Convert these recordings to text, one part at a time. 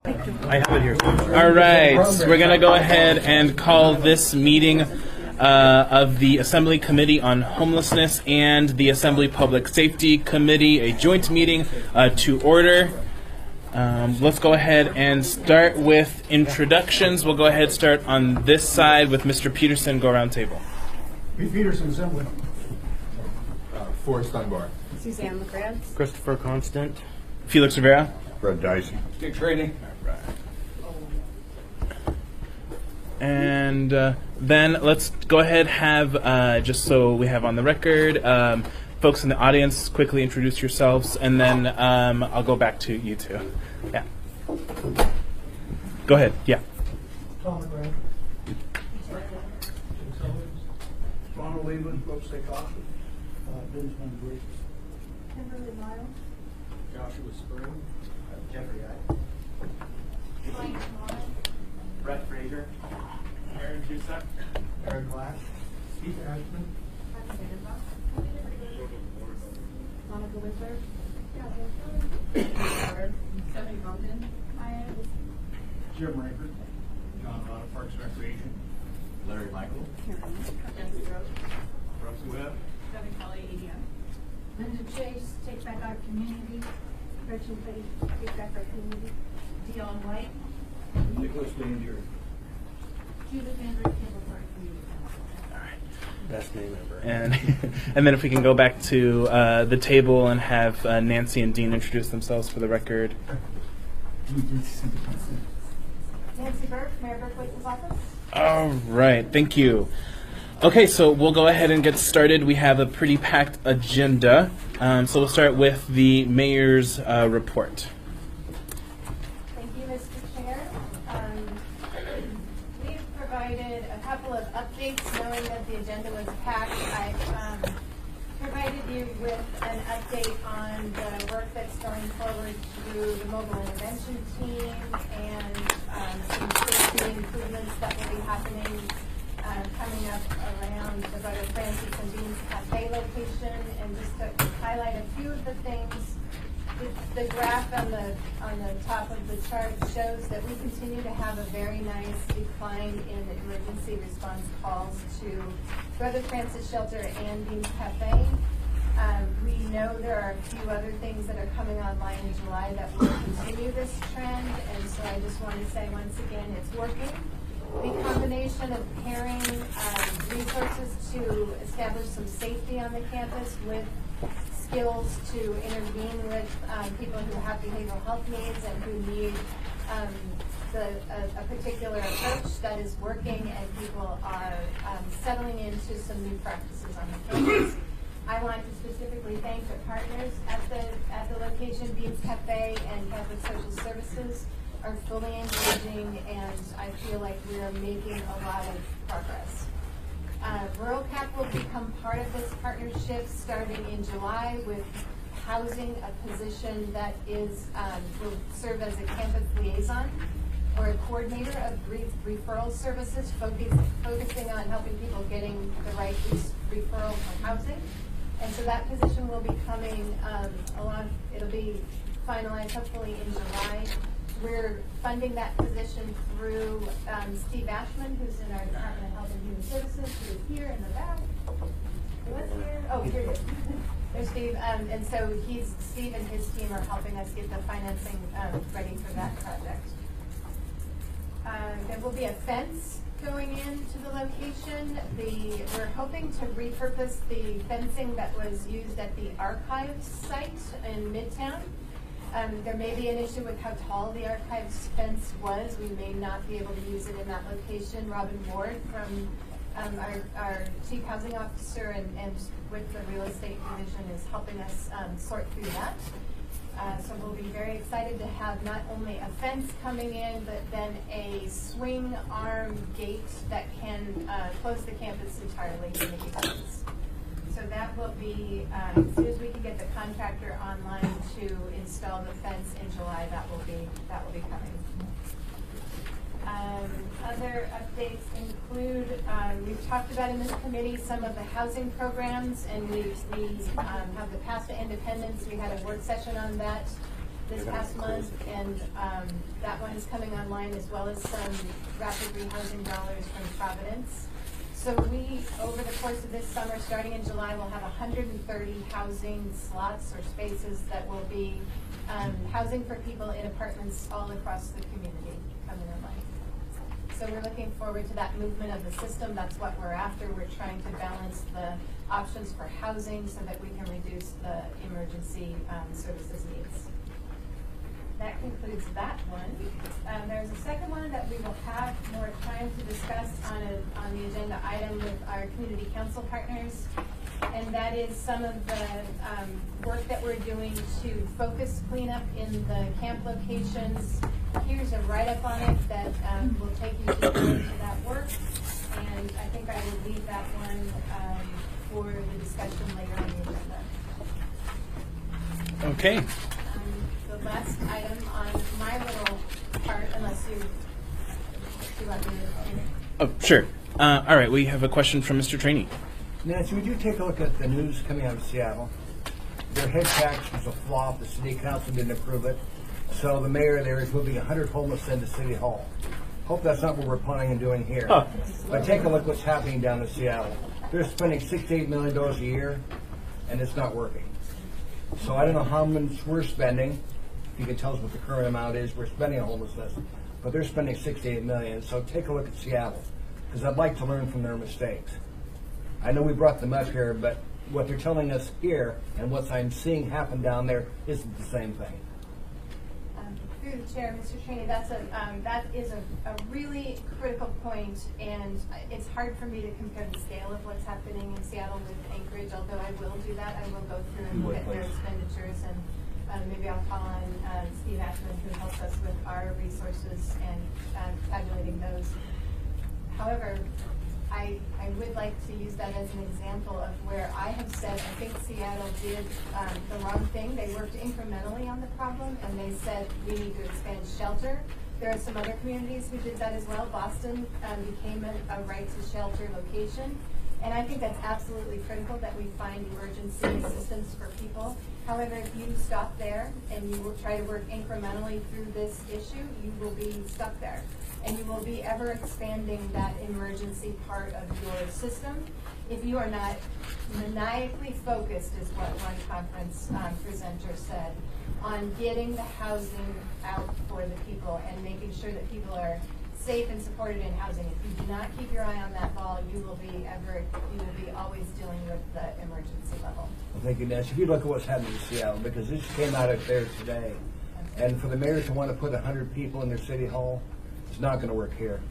I have it here. All right, we're going to go ahead and call this meeting of the Assembly Committee on Homelessness and the Assembly Public Safety Committee, a joint meeting, to order. Let's go ahead and start with introductions. We'll go ahead and start on this side with Mr. Peterson, go around table. Pete Peterson, Assembly. Forrest Dunbar. Suzanne McGrath. Christopher Constant. Felix Rivera. Fred Dicey. Dick Trading. And then let's go ahead and have, just so we have on the record, folks in the audience quickly introduce yourselves, and then I'll go back to you two. Yeah. Go ahead. Yeah. Tom McGrath. Ronald Leland, Folks Stay Cautious. Benjamin Briggs. Kimberly Miles. Joshua Spring. Jeffrey Ike. Mike Moore. Brett Fraser. Aaron Cusack. Eric Glass. Steve Ashman. Monica Whistler. Stephanie Compton. Jim Raker. John Rod of Parks Recreation. Larry Michael. Jesse Rose. Roxy Webb. Debbie Kelly, ADM. Linda Chase, Take Back Our Community. Gretchen Faith, Take Back Our Community. Dion White. Nicholas Danger. Judith Andrew, Cable Park Community. Best name ever. And then if we can go back to the table and have Nancy and Dean introduce themselves for the record. Nancy Burke, Mayor Berkowitz' office. All right, thank you. Okay, so we'll go ahead and get started. We have a pretty packed agenda. So we'll start with the mayor's report. Thank you, Mr. Chair. We've provided a couple of updates knowing that the agenda was packed. I've provided you with an update on the work that's going forward through the mobile intervention team and some safety improvements that will be happening coming up around the Brother Francis and Dean's Cafe location. And just to highlight a few of the things, the graph on the top of the chart shows that we continue to have a very nice decline in emergency response calls to Brother Francis Shelter and Dean's Cafe. We know there are a few other things that are coming online in July that will continue this trend, and so I just want to say once again, it's working. The combination of pairing resources to establish some safety on the campus with skills to intervene with people who have behavioral health needs and who need a particular approach that is working, and people are settling into some new practices on the campus. I want to specifically thank the partners at the location. Beans Cafe and Catholic Social Services are fully engaging, and I feel like we are making a lot of progress. Rural Cap will become part of this partnership starting in July with housing a position that will serve as a campus liaison or a coordinator of referral services, focusing on helping people getting the right referral for housing. And so that position will be coming along. It'll be finalized hopefully in July. We're funding that position through Steve Ashman, who's in our Department of Health and Human Services, who is here in the back. Who was here? Oh, here he is. There's Steve. And so Steve and his team are helping us get the financing ready for that project. There will be a fence going into the location. We're hoping to repurpose the fencing that was used at the archives site in Midtown. There may be an issue with how tall the archives fence was. We may not be able to use it in that location. Robin Ward from our Chief Housing Officer and with the Real Estate Division is helping us sort through that. So we'll be very excited to have not only a fence coming in, but then a swing arm gate that can close the campus entirely from the evenings. So that will be, as soon as we can get the contractor online to install the fence in July, that will be coming. Other updates include, we've talked about in this committee some of the housing programs, and we have the Path to Independence. We had a work session on that this past month, and that one is coming online, as well as some rapid rehousing dollars from Providence. So we, over the course of this summer, starting in July, will have 130 housing slots or spaces that will be housing for people in apartments all across the community coming online. So we're looking forward to that movement of the system. That's what we're after. We're trying to balance the options for housing so that we can reduce the emergency services needs. That concludes that one. There's a second one that we will have more time to discuss on the agenda item with our community council partners. And that is some of the work that we're doing to focus cleanup in the camp locations. Here's a write-up on it that will take you deeper into that work. And I think I will leave that one for the discussion later on the agenda. Okay. The last item on my little part, unless you want me to. Oh, sure. All right, we have a question from Mr. Trainee. Nancy, would you take a look at the news coming out of Seattle? Their head tax was a flop. The city council didn't approve it. So the mayor there is moving 100 homeless into City Hall. Hope that's not what we're planning on doing here. Huh. But take a look what's happening down in Seattle. They're spending $6 to $8 million a year, and it's not working. So I don't know how much we're spending. If you can tell us what the current amount is, we're spending on homelessness, but they're spending $6 to $8 million. So take a look at Seattle, because I'd like to learn from their mistakes. I know we brought them up here, but what they're telling us here and what I'm seeing happen down there isn't the same thing. Through the chair, Mr. Trainee, that is a really critical point, and it's hard for me to compare the scale of what's happening in Seattle with Anchorage, although I will do that. I will go through and look at their expenditures, and maybe I'll call on Steve Ashman, who helps us with our resources and tabulating those. However, I would like to use that as an example of where I have said I think Seattle did the wrong thing. They worked incrementally on the problem, and they said we need to expand shelter. There are some other communities who did that as well. Boston became a right to shelter location. And I think that's absolutely critical that we find emergency assistance for people. However, if you stop there and you will try to work incrementally through this issue, you will be stuck there. And you will be ever expanding that emergency part of your system if you are not maniacally focused, is what one conference presenter said, on getting the housing out for the people and making sure that people are safe and supported in housing. If you do not keep your eye on that ball, you will be always dealing with the emergency level. Well, thank you, Nancy. If you look at what's happening in Seattle, because this came out of there today, and for the mayor to want to put 100 people in their city hall, it's not going to work here.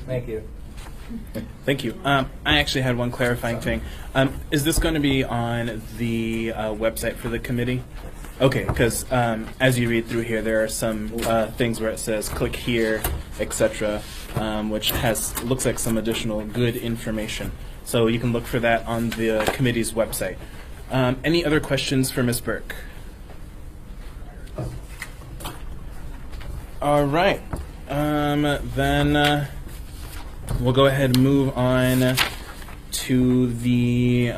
Thank you. Thank you. I actually had one clarifying thing. Is this going to be on the website for the committee? Okay, because as you read through here, there are some things where it says click here, etc., which looks like some additional good information. So you can look for that on the committee's website. Any other questions for Ms. Burke? All right. Then we'll go ahead and move on to the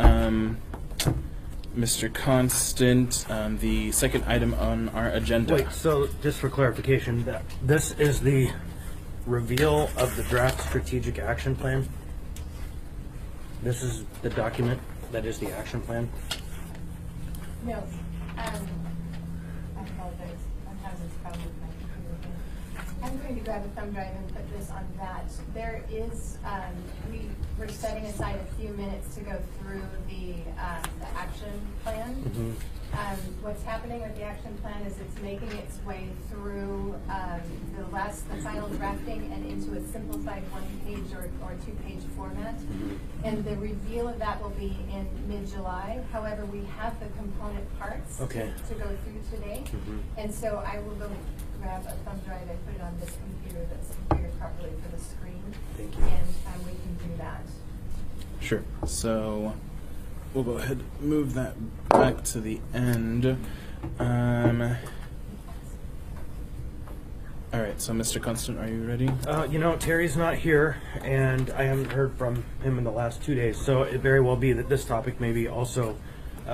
Mr. Constant, the second item on our agenda. Wait, so just for clarification, this is the reveal of the draft strategic action plan? This is the document that is the action plan? No. I apologize. I'm having this problem with my computer here. I'm going to grab a thumb drive and put this on that. There is, we're setting aside a few minutes to go through the action plan. Mm-hmm. What's happening with the action plan is it's making its way through the final drafting and into a simplified one-page or two-page format. Mm-hmm. And the reveal of that will be in mid-July. However, we have the component parts to go through today. Mm-hmm. And so I will go grab a thumb drive and put it on this computer that's configured properly for the screen. Thank you. And we can do that. Sure. So we'll go ahead and move that back to the end. All right, so Mr. Constant, are you ready? Terry's not here, and I haven't heard from him in the last 2 days, so it very well be that this topic may be also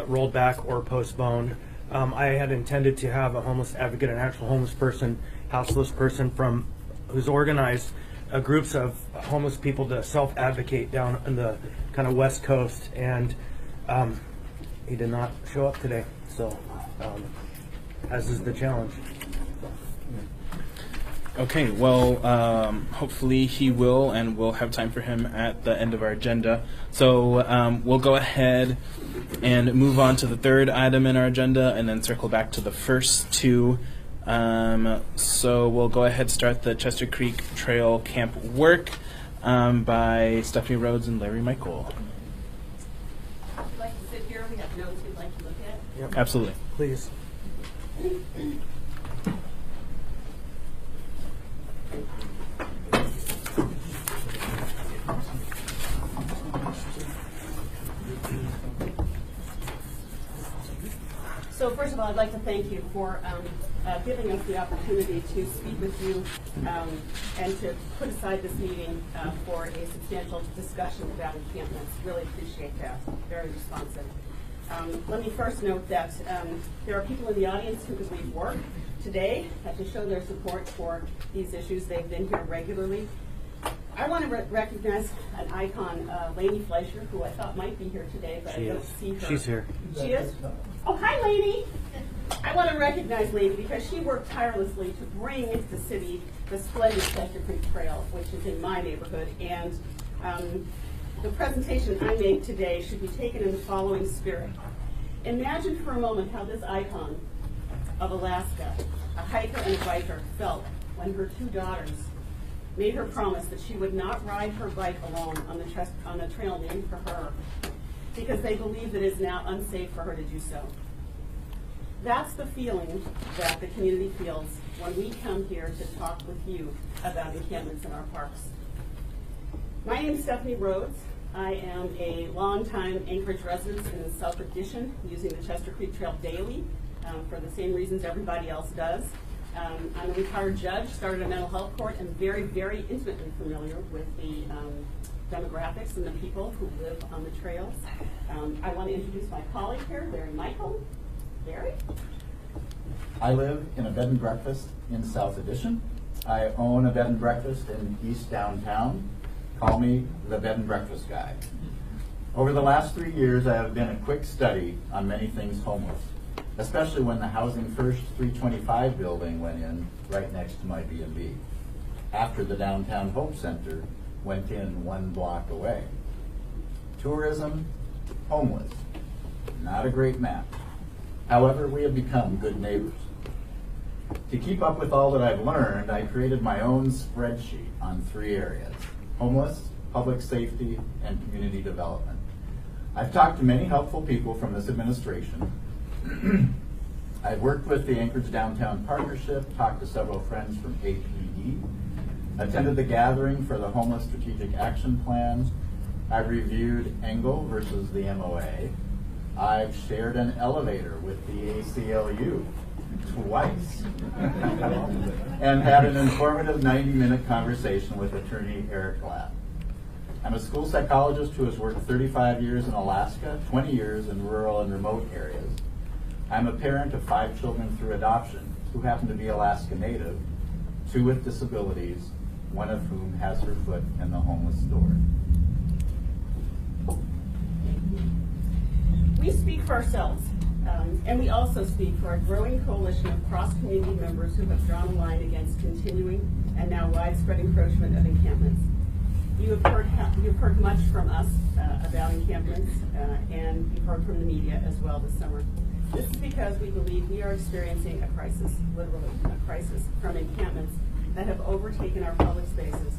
rolled back or postponed. I had intended to have a homeless advocate, an actual homeless person, houseless person who's organized groups of homeless people to self-advocate down in the kind of West Coast, and he did not show up today, so as is the challenge. Okay, well, hopefully he will, and we'll have time for him at the end of our agenda. So we'll go ahead and move on to the third item in our agenda, and then circle back to the first two. So we'll go ahead and start the Chester Creek Trail Camp work by Stephanie Rhodes and Larry Michael. Would you like to sit here? We have notes we'd like to look at. Yep. Absolutely. Please. So first of all, I'd like to thank you for giving us the opportunity to speak with you and to put aside this meeting for a substantial discussion about encampments. Really appreciate that. Very responsive. Let me first note that there are people in the audience who could leave work today to show their support for these issues. They've been here regularly. I want to recognize an icon, Lainey Fleischer, who I thought might be here today, but I don't see her. She's here. She is? Oh, hi, Lainey. I want to recognize Lainey because she worked tirelessly to bring into the city the splendid Chester Creek Trail, which is in my neighborhood. And the presentation I make today should be taken in the following spirit. Imagine for a moment how this icon of Alaska, a hiker and a biker, felt when her two daughters made her promise that she would not ride her bike alone on the trail named for her because they believe that it is now unsafe for her to do so. That's the feeling that the community feels when we come here to talk with you about encampments in our parks. My name is Stephanie Rhodes. I am a longtime Anchorage resident in the South Addition, using the Chester Creek Trail daily for the same reasons everybody else does. I'm a retired judge, started a mental health court, and very, very intimately familiar with the demographics and the people who live on the trails. I want to introduce my colleague here, Larry Michael. Larry? I live in a bed and breakfast in South Addition. I own a bed and breakfast in East Downtown. Call me the bed and breakfast guy. Over the last 3 years, I have been a quick study on many things homeless, especially when the Housing First 325 building went in right next to my B&B, after the Downtown Hope Center went in 1 block away. Tourism, homeless, not a great match. However, we have become good neighbors. To keep up with all that I've learned, I created my own spreadsheet on 3 areas: homeless, public safety, and community development. I've talked to many helpful people from this administration. I've worked with the Anchorage Downtown Partnership, talked to several friends from APD, attended the gathering for the Homeless Strategic Action Plan. I've reviewed Engel versus the MOA. I've shared an elevator with the ACLU twice and had an informative 90-minute conversation with attorney Eric Glatt. I'm a school psychologist who has worked 35 years in Alaska, 20 years in rural and remote areas. I'm a parent of 5 children through adoption who happen to be Alaska Native, 2 with disabilities, 1 of whom has her foot in the homeless door. We speak for ourselves, and we also speak for a growing coalition of cross-community members who have drawn a line against continuing and now widespread encroachment of encampments. You've heard much from us about encampments, and you've heard from the media as well this summer. This is because we believe we are experiencing a crisis, literally a crisis, from encampments that have overtaken our public spaces,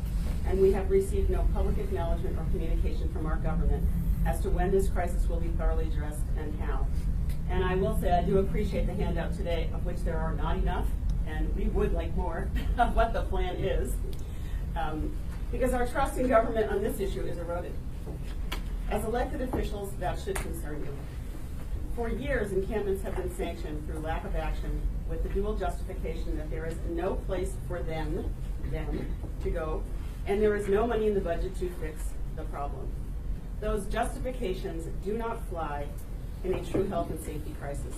and we have received no public acknowledgement or communication from our government as to when this crisis will be thoroughly addressed and how. And I will say I do appreciate the handout today, of which there are not enough, and we would like more of what the plan is, because our trust in government on this issue is eroded. As elected officials, that should concern you. For years, encampments have been sanctioned through lack of action with the dual justification that there is no place for them to go, and there is no money in the budget to fix the problem. Those justifications do not fly in a true health and safety crisis.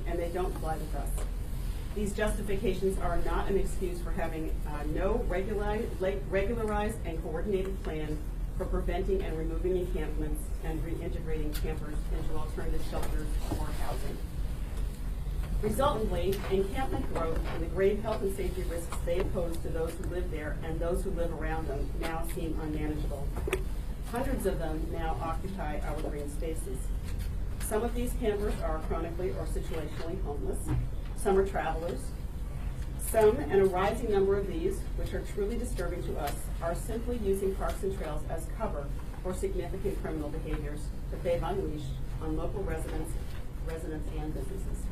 and they don't fly with us. These justifications are not an excuse for having no regularized and coordinated plan for preventing and removing encampments and reintegrating campers into alternative shelters or housing. Resultantly, encampment growth and the grave health and safety risks they pose to those who live there and those who live around them now seem unmanageable. Hundreds of them now occupy our green spaces. Some of these campers are chronically or situationally homeless. Some are travelers. Some, and a rising number of these, which are truly disturbing to us, are simply using parks and trails as cover for significant criminal behaviors that they've unleashed on local residents and businesses.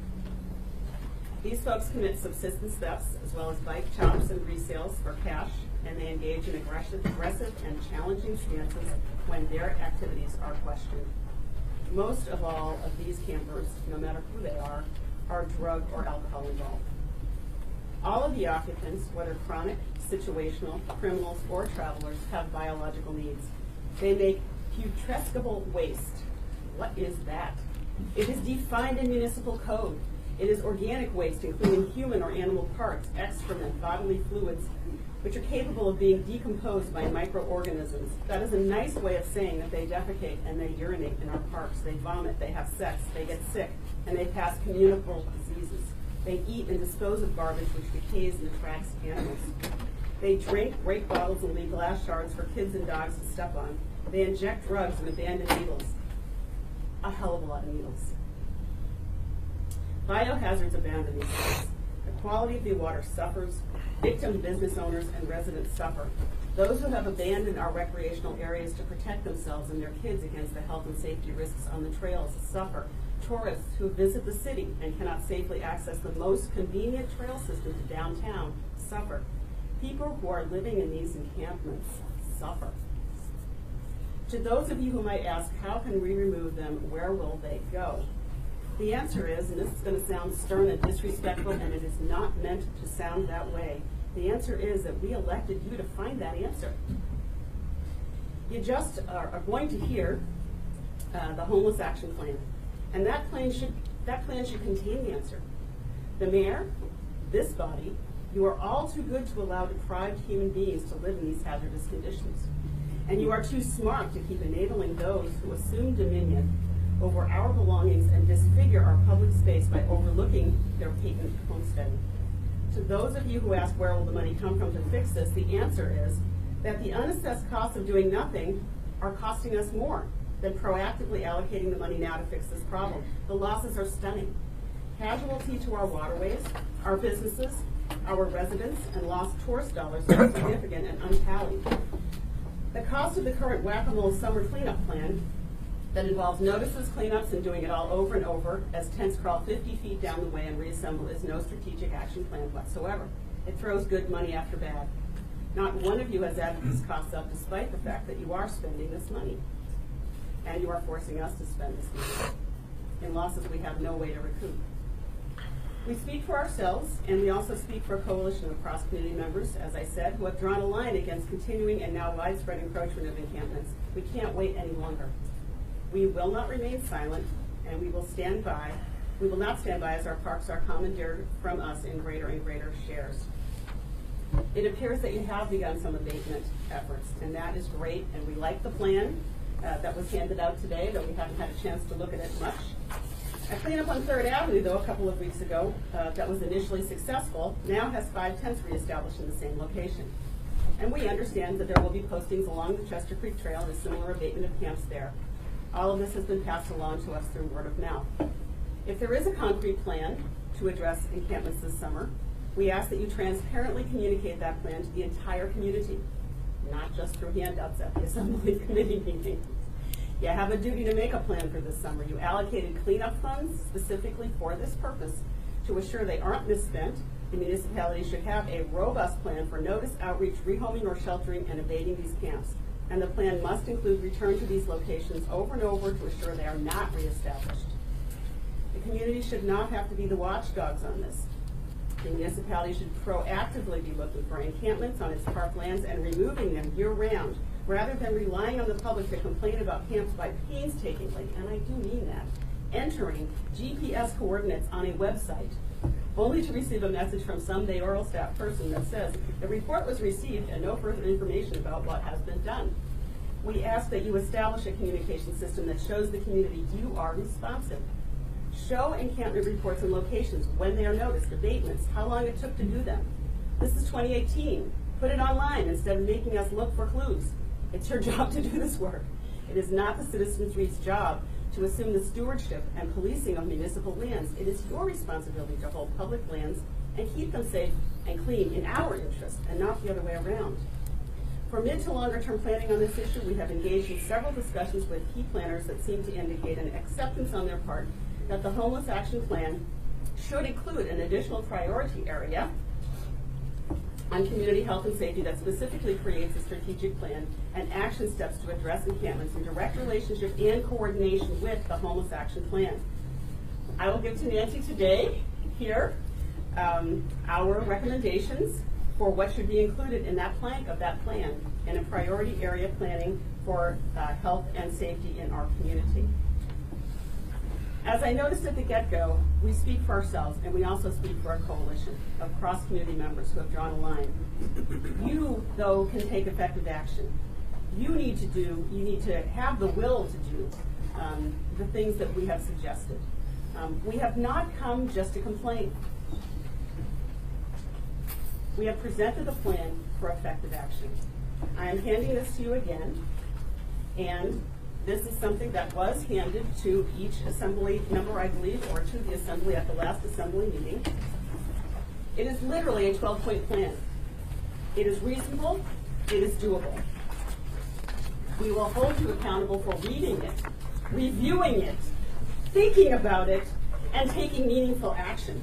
These folks commit subsistence thefts as well as bike chops and resales for cash, and they engage in aggressive and challenging stances when their activities are questioned. Most of all of these campers, no matter who they are drug or alcohol involved. All of the occupants, whether chronic, situational, criminals, or travelers, have biological needs. They make putrescible waste. What is that? It is defined in municipal code. It is organic waste, including human or animal parts, excrement, bodily fluids, which are capable of being decomposed by microorganisms. That is a nice way of saying that they defecate and they urinate in our parks. They vomit, they have sex, they get sick, and they pass communicable diseases. They eat and dispose of garbage which decays and attracts animals. They drink, break bottles, and leave glass shards for kids and dogs to step on. They inject drugs and abandon needles. A hell of a lot of needles. Biohazards abound in these sites. The quality of the water suffers. Victim business owners and residents suffer. Those who have abandoned our recreational areas to protect themselves and their kids against the health and safety risks on the trails suffer. Tourists who visit the city and cannot safely access the most convenient trail system to downtown suffer. People who are living in these encampments suffer. To those of you who might ask, how can we remove them? Where will they go? The answer is, and this is going to sound stern and disrespectful, and it is not meant to sound that way. The answer is that we elected you to find that answer. You just are going to hear the Homeless Action Plan, and that plan should contain the answer. The mayor, this body, you are all too good to allow deprived human beings to live in these hazardous conditions, and you are too smart to keep enabling those who assume dominion over our belongings and disfigure our public space by overlooking their patent homesteading. To those of you who ask where will the money come from to fix this, the answer is that the unassessed costs of doing nothing are costing us more than proactively allocating the money now to fix this problem. The losses are stunning. Casualty to our waterways, our businesses, our residents, and lost tourist dollars are significant and untallied. The cost of the current whack-a-mole summer cleanup plan that involves notices, cleanups, and doing it all over and over as tents crawl 50 feet down the way and reassemble is no strategic action plan whatsoever. It throws good money after bad. Not one of you has added these costs up despite the fact that you are spending this money. And you are forcing us to spend this money in losses we have no way to recoup. We speak for ourselves, and we also speak for a coalition of cross-community members, as I said, who have drawn a line against continuing and now widespread encroachment of encampments. We can't wait any longer. We will not remain silent, and we will stand by. We will not stand by as our parks are commandeered from us in greater and greater shares. It appears that you have begun some abatement efforts, and that is great, and we like the plan that was handed out today, though we haven't had a chance to look at it much. A cleanup on 3rd Avenue, though, a couple of weeks ago, that was initially successful, now has 5 tents reestablished in the same location. And we understand that there will be postings along the Chester Creek Trail and a similar abatement of camps there. All of this has been passed along to us through word of mouth. If there is a concrete plan to address encampments this summer, we ask that you transparently communicate that plan to the entire community, not just through handouts at the Assembly Committee meeting. You have a duty to make a plan for this summer. You allocated cleanup funds specifically for this purpose to assure they aren't misspent. The municipality should have a robust plan for notice, outreach, rehoming or sheltering, and abating these camps. And the plan must include return to these locations over and over to assure they are not reestablished. The community should not have to be the watchdogs on this. The municipality should proactively be looking for encampments on its park lands and removing them year-round, rather than relying on the public to complain about camps by painstakingly, and I do mean that, entering GPS coordinates on a website, only to receive a message from some mayoral staff person that says the report was received and no further information about what has been done. We ask that you establish a communication system that shows the community you are responsive. Show encampment reports and locations, when they are noticed, abatements, how long it took to do them. This is 2018. Put it online instead of making us look for clues. It's your job to do this work. It is not the Citizens REIT's job to assume the stewardship and policing of municipal lands. It is your responsibility to hold public lands and keep them safe and clean in our interest and not the other way around. For mid to longer term planning on this issue, we have engaged in several discussions with key planners that seem to indicate an acceptance on their part that the Homeless Action Plan should include an additional priority area on community health and safety that specifically creates a strategic plan and action steps to address encampments in direct relationship and coordination with the Homeless Action Plan. I will give to Nancy today here our recommendations for what should be included in that plank of that plan in a priority area planning for health and safety in our community. As I noticed at the get-go, we speak for ourselves and we also speak for a coalition of cross-community members who have drawn a line. You, though, can take effective action. You need to have the will to do the things that we have suggested. We have not come just to complain. We have presented a plan for effective action. I am handing this to you again, and this is something that was handed to each assembly member, I believe, or to the assembly at the last assembly meeting. It is literally a 12-point plan. It is reasonable, it is doable. We will hold you accountable for reading it, reviewing it, thinking about it, and taking meaningful action.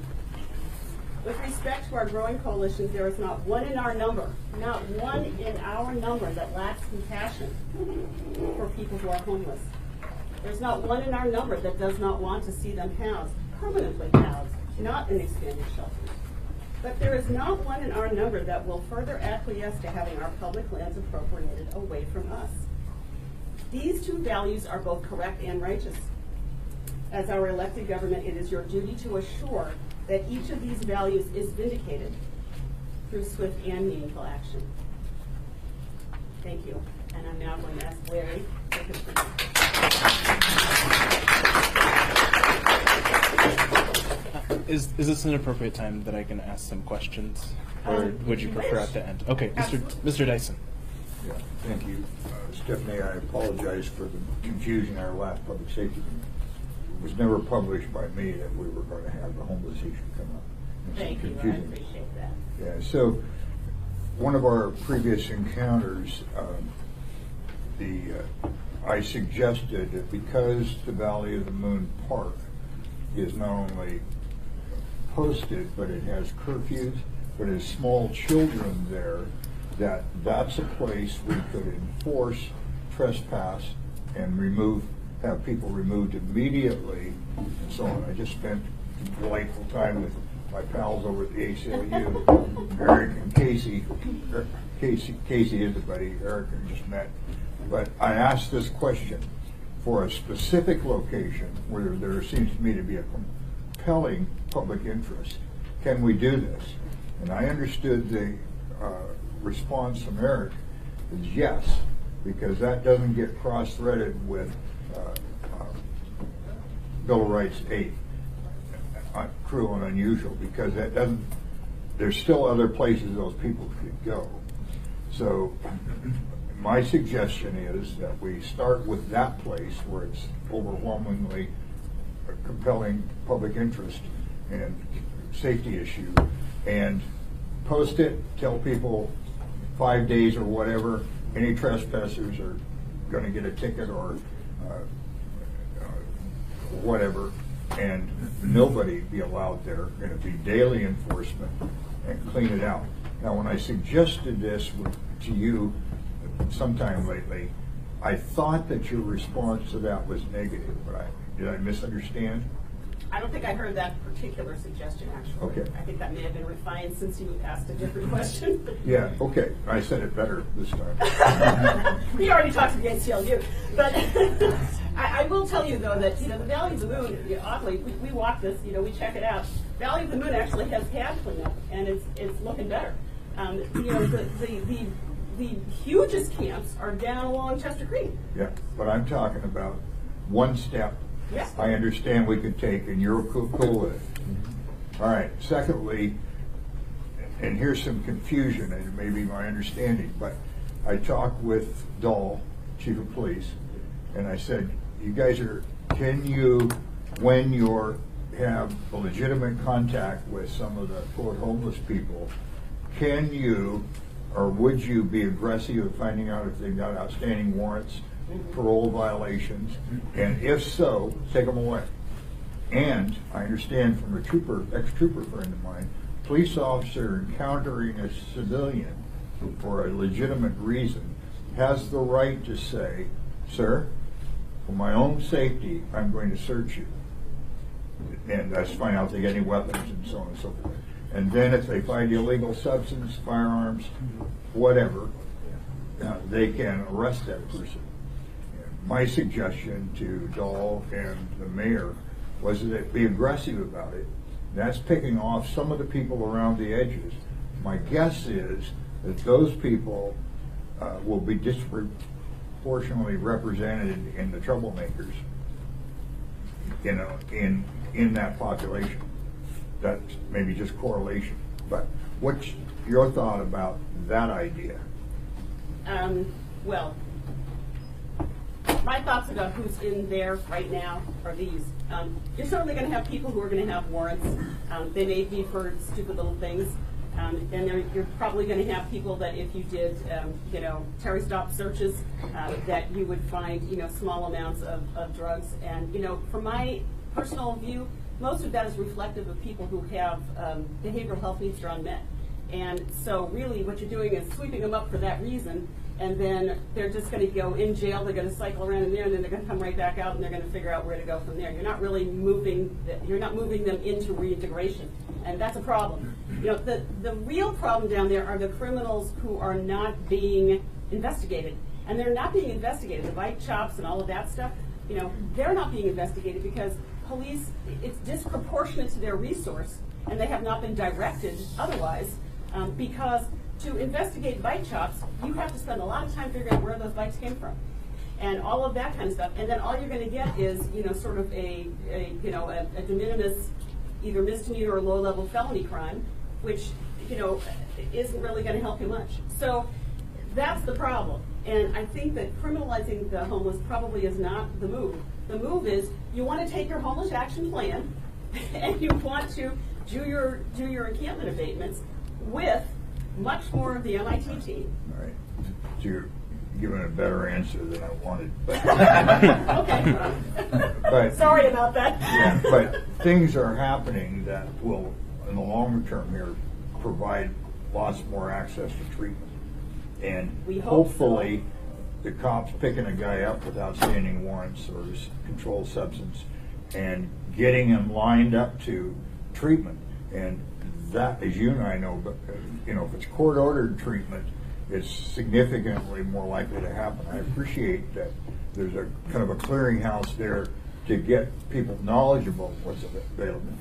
With respect to our growing coalitions, there is not one in our number that lacks compassion for people who are homeless. There's not one in our number that does not want to see them housed, permanently housed, not in expanded shelters. But there is not one in our number that will further acquiesce to having our public lands appropriated away from us. These two values are both correct and righteous. As our elected government, it is your duty to assure that each of these values is vindicated through swift and meaningful action. Thank you. And I'm now going to ask Larry to continue. Is this an appropriate time that I can ask some questions? Or would you prefer at the end? Okay, Mr. Dyson. Yeah, thank you. Stephanie, I apologize for the confusion in our last public safety meeting. It was never published by me that we were going to have the homeless issue come up. Thank you, I appreciate that. Yeah, so one of our previous encounters, I suggested that because the Valley of the Moon Park is not only posted, but it has curfews, but has small children there, that's a place we could enforce trespass and have people removed immediately and so on. I just spent a delightful time with my pals over at the ACLU, Eric and Casey. Casey is a buddy, Eric I just met. But I asked this question for a specific location where there seems to me to be a compelling public interest. Can we do this? And I understood the response from Eric is yes, because that doesn't get cross-threaded with Bill of Rights 8, cruel and unusual, because that doesn't, there's still other places those people could go. So my suggestion is that we start with that place where it's overwhelmingly a compelling public interest and safety issue, and post it, tell people 5 days or whatever, any trespassers are going to get a ticket or whatever, and nobody be allowed there. Going to be daily enforcement and clean it out. Now, when I suggested this to you sometime lately, I thought that your response to that was negative, but did I misunderstand? I don't think I heard that particular suggestion, actually. Okay. I think that may have been refined since you asked a different question. Yeah, okay. I said it better this time. We already talked to the ACLU, but I will tell you though that the Valley of the Moon, oddly, we walk this, we check it out. Valley of the Moon actually has had cleanup, and it's looking better. The hugest camps are down along Chester Creek. Yeah, but I'm talking about one step. Yes. I understand we could take, and you're cool with it. All right. Secondly, and here's some confusion, and it may be my understanding, but I talked with Dahl, Chief of Police, and I said, you guys can you, when you have a legitimate contact with some of the quote homeless people, can you or would you be aggressive at finding out if they've got outstanding warrants, parole violations, and if so, take them away? And I understand from a ex-trooper friend of mine, police officer encountering a civilian for a legitimate reason has the right to say, sir, for my own safety, I'm going to search you. And that's find out if they get any weapons and so on and so forth. And then if they find illegal substance, firearms, whatever, they can arrest that person. My suggestion to Dahl and the mayor was that be aggressive about it. That's picking off some of the people around the edges. My guess is that those people will be disproportionately represented in the troublemakers, in that population. That's maybe just correlation. But what's your thought about that idea? Well, my thoughts about who's in there right now are these. You're certainly going to have people who are going to have warrants. They may be for stupid little things. And you're probably going to have people that if you did, Terry stop searches, that you would find, small amounts of drugs. And, from my personal view, most of that is reflective of people who have behavioral health needs that are unmet. And so really what you're doing is sweeping them up for that reason, and then they're just going to go in jail, they're going to cycle around in there, and then they're going to come right back out, and they're going to figure out where to go from there. You're not really moving them into reintegration, and that's a problem. The real problem down there are the criminals who are not being investigated, and they're not being investigated. The bike chops and all of that stuff, they're not being investigated because police, it's disproportionate to their resource, and they have not been directed otherwise, because to investigate bike chops, you have to spend a lot of time figuring out where those bikes came from, and all of that kind of stuff. And then all you're going to get is, sort of a de minimis, either misdemeanor or low-level felony crime, which, isn't really going to help you much. So that's the problem. And I think that criminalizing the homeless probably is not the move. The move is you want to take your homeless action plan and you want to do your encampment abatements with much more of the MIT team. All right. So you're giving a better answer than I wanted. But Okay. but, Sorry about that. yeah, but things are happening that will, in the longer term here, provide lots more access to treatment. And We hope hopefully the cops picking a guy up with outstanding warrants or controlled substance and getting him lined up to treatment. And that, as you and I know, but if it's court-ordered treatment, it's significantly more likely to happen. I appreciate that there's a kind of a clearinghouse there to get people knowledgeable of what's available.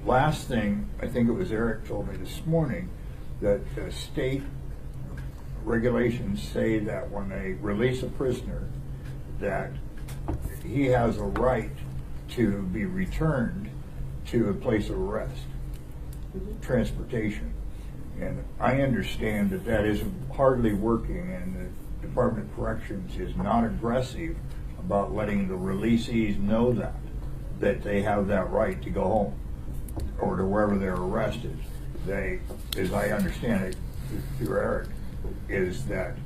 Last thing, I think it was Eric told me this morning, that state regulations say that when they release a prisoner, that he has a right to be returned to a place of arrest, transportation. And I understand that that isn't hardly working, and the Department of Corrections is not aggressive about letting the releasees know that they have that right to go home or to wherever they're arrested. They, as I understand it through Eric, is that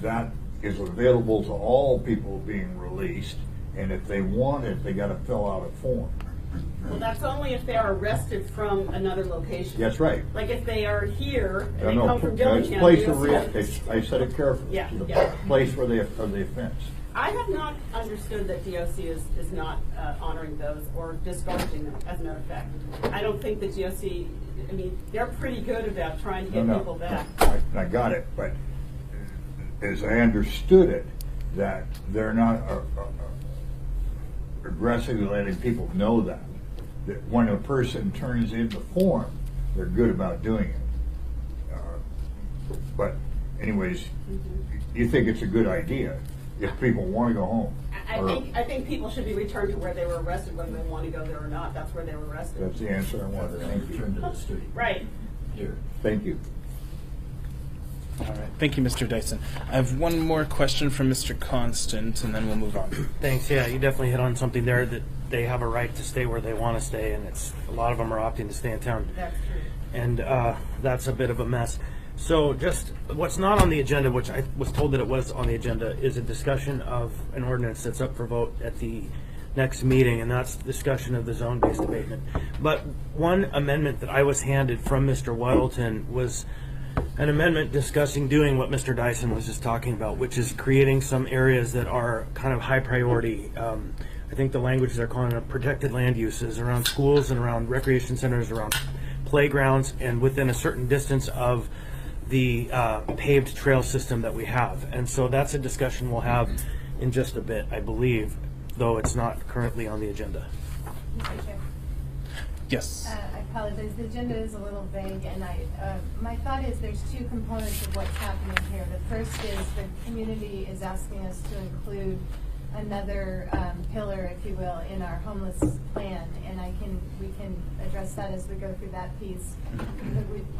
that is available to all people being released, and if they want it, they got to fill out a form. Well, that's only if they're arrested from another location. That's right. Like if they are here and they No, come from it's Dillingham. place they of also- I said it carefully. Yeah, The yeah. place where they of the offense. I have not understood that DOC is not honoring those or discouraging them, as a matter of fact. I don't think that DOC, they're pretty good about trying to get people back. I got it, but as I understood it, that they're not aggressively letting people know that when a person turns in the form, they're good about doing it. But anyways, you think it's a good idea if people want to go home? I think people should be returned to where they were arrested, whether they want to go there or not. That's where they were arrested. That's the answer I wanted. Thank Return you. to the street. Right. Here. Thank you. All right. Thank you, Mr. Dyson. I have one more question from Mr. Constant, and then we'll move on. Thanks. Yeah, you definitely hit on something there, that they have a right to stay where they want to stay, and it's a lot of them are opting to stay in town. That's true. And that's a bit of a mess. So just what's not on the agenda, which I was told that it was on the agenda, is a discussion of an ordinance that's up for vote at the next meeting, and that's discussion of the zone-based abatement. But one amendment that I was handed from Mr. Weddleton was an amendment discussing doing what Mr. Dyson was just talking about, which is creating some areas that are kind of high priority. I think the language they're calling it protected land uses around schools and around recreation centers, around playgrounds, and within a certain distance of the paved trail system that we have. And so that's a discussion we'll have in just a bit, I believe, though it's not currently on the agenda. Mr. Chair. Yes. I apologize, the agenda is a little vague, and my thought is there's two components of what's happening here. The first is the community is asking us to include another pillar, if you will, in our homeless plan, and we can address that as we go through that piece.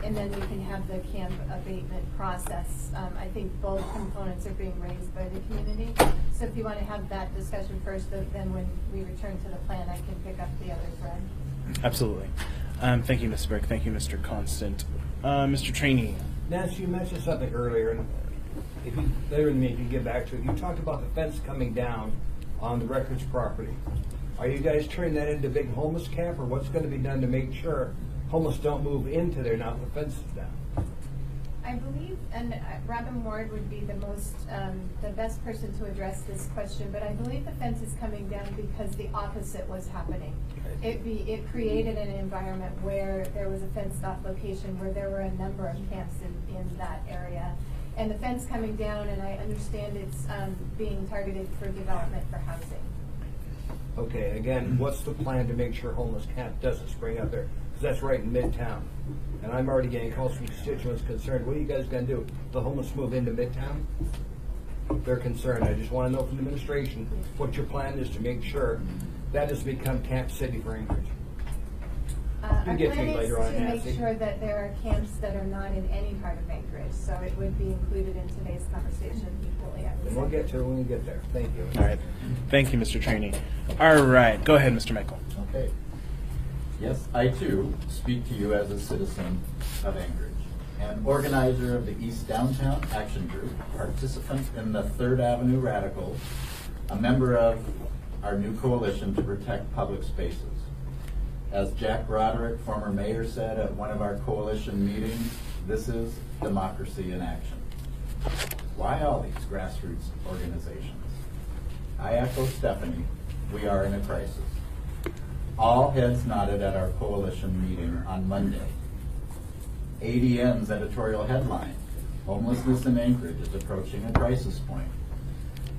And then we can have the camp abatement process. I think both components are being raised by the community. So if you want to have that discussion first, then when we return to the plan, I can pick up the other thread. Absolutely. Thank you, Ms. Burke. Thank you, Mr. Constant. Mr. Trainee. Nancy, you mentioned something earlier, and if you, later in the meeting, you get back to it. You talked about the fence coming down on the Records property. Are you guys turning that into a big homeless camp, or what's going to be done to make sure homeless don't move into there now that the fence is down? I believe, and Robin Ward would be the best person to address this question, but I believe the fence is coming down because the opposite was happening. It created an environment where there was a fenced off location where there were a number of camps in that area. And the fence coming down, and I understand it's being targeted for development for housing. Okay, again, what's the plan to make sure homeless camp doesn't spring up there? Because that's right in Midtown. And I'm already getting calls from constituents concerned, what are you guys going to do? The homeless move into Midtown? They're concerned. I just want to know from the administration what your plan is to make sure that doesn't become Camp City for Anchorage. Our You get to plan me is later on, to make Nancy. sure that there are camps that are not in any part of Anchorage, so it would be included in today's conversation equally, I would And say. we'll get to it when we get there. Thank you. All right. Thank you, Mr. Trainee. All right. Go ahead, Mr. Michael. Okay. Yes, I too speak to you as a citizen of Anchorage, an organizer of the East Downtown Action Group, participant in the 3rd Avenue Radicals, a member of our new coalition to protect public spaces. As Jack Broderick, former mayor, said at one of our coalition meetings, this is democracy in action. Why all these grassroots organizations? I echo Stephanie, we are in a crisis. All heads nodded at our coalition meeting on Monday. ADN's editorial headline, Homelessness in Anchorage is approaching a crisis point.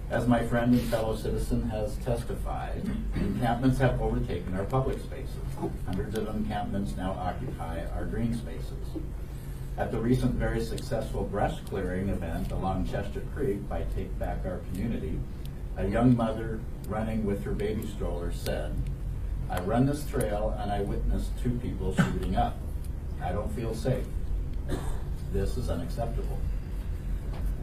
As my friend and fellow citizen has testified, encampments have overtaken our public spaces. Hundreds of encampments now occupy our green spaces. At the recent very successful brush clearing event along Chester Creek by Take Back Our Community, a young mother running with her baby stroller said, I run this trail and I witnessed 2 people shooting up. I don't feel safe. This is unacceptable.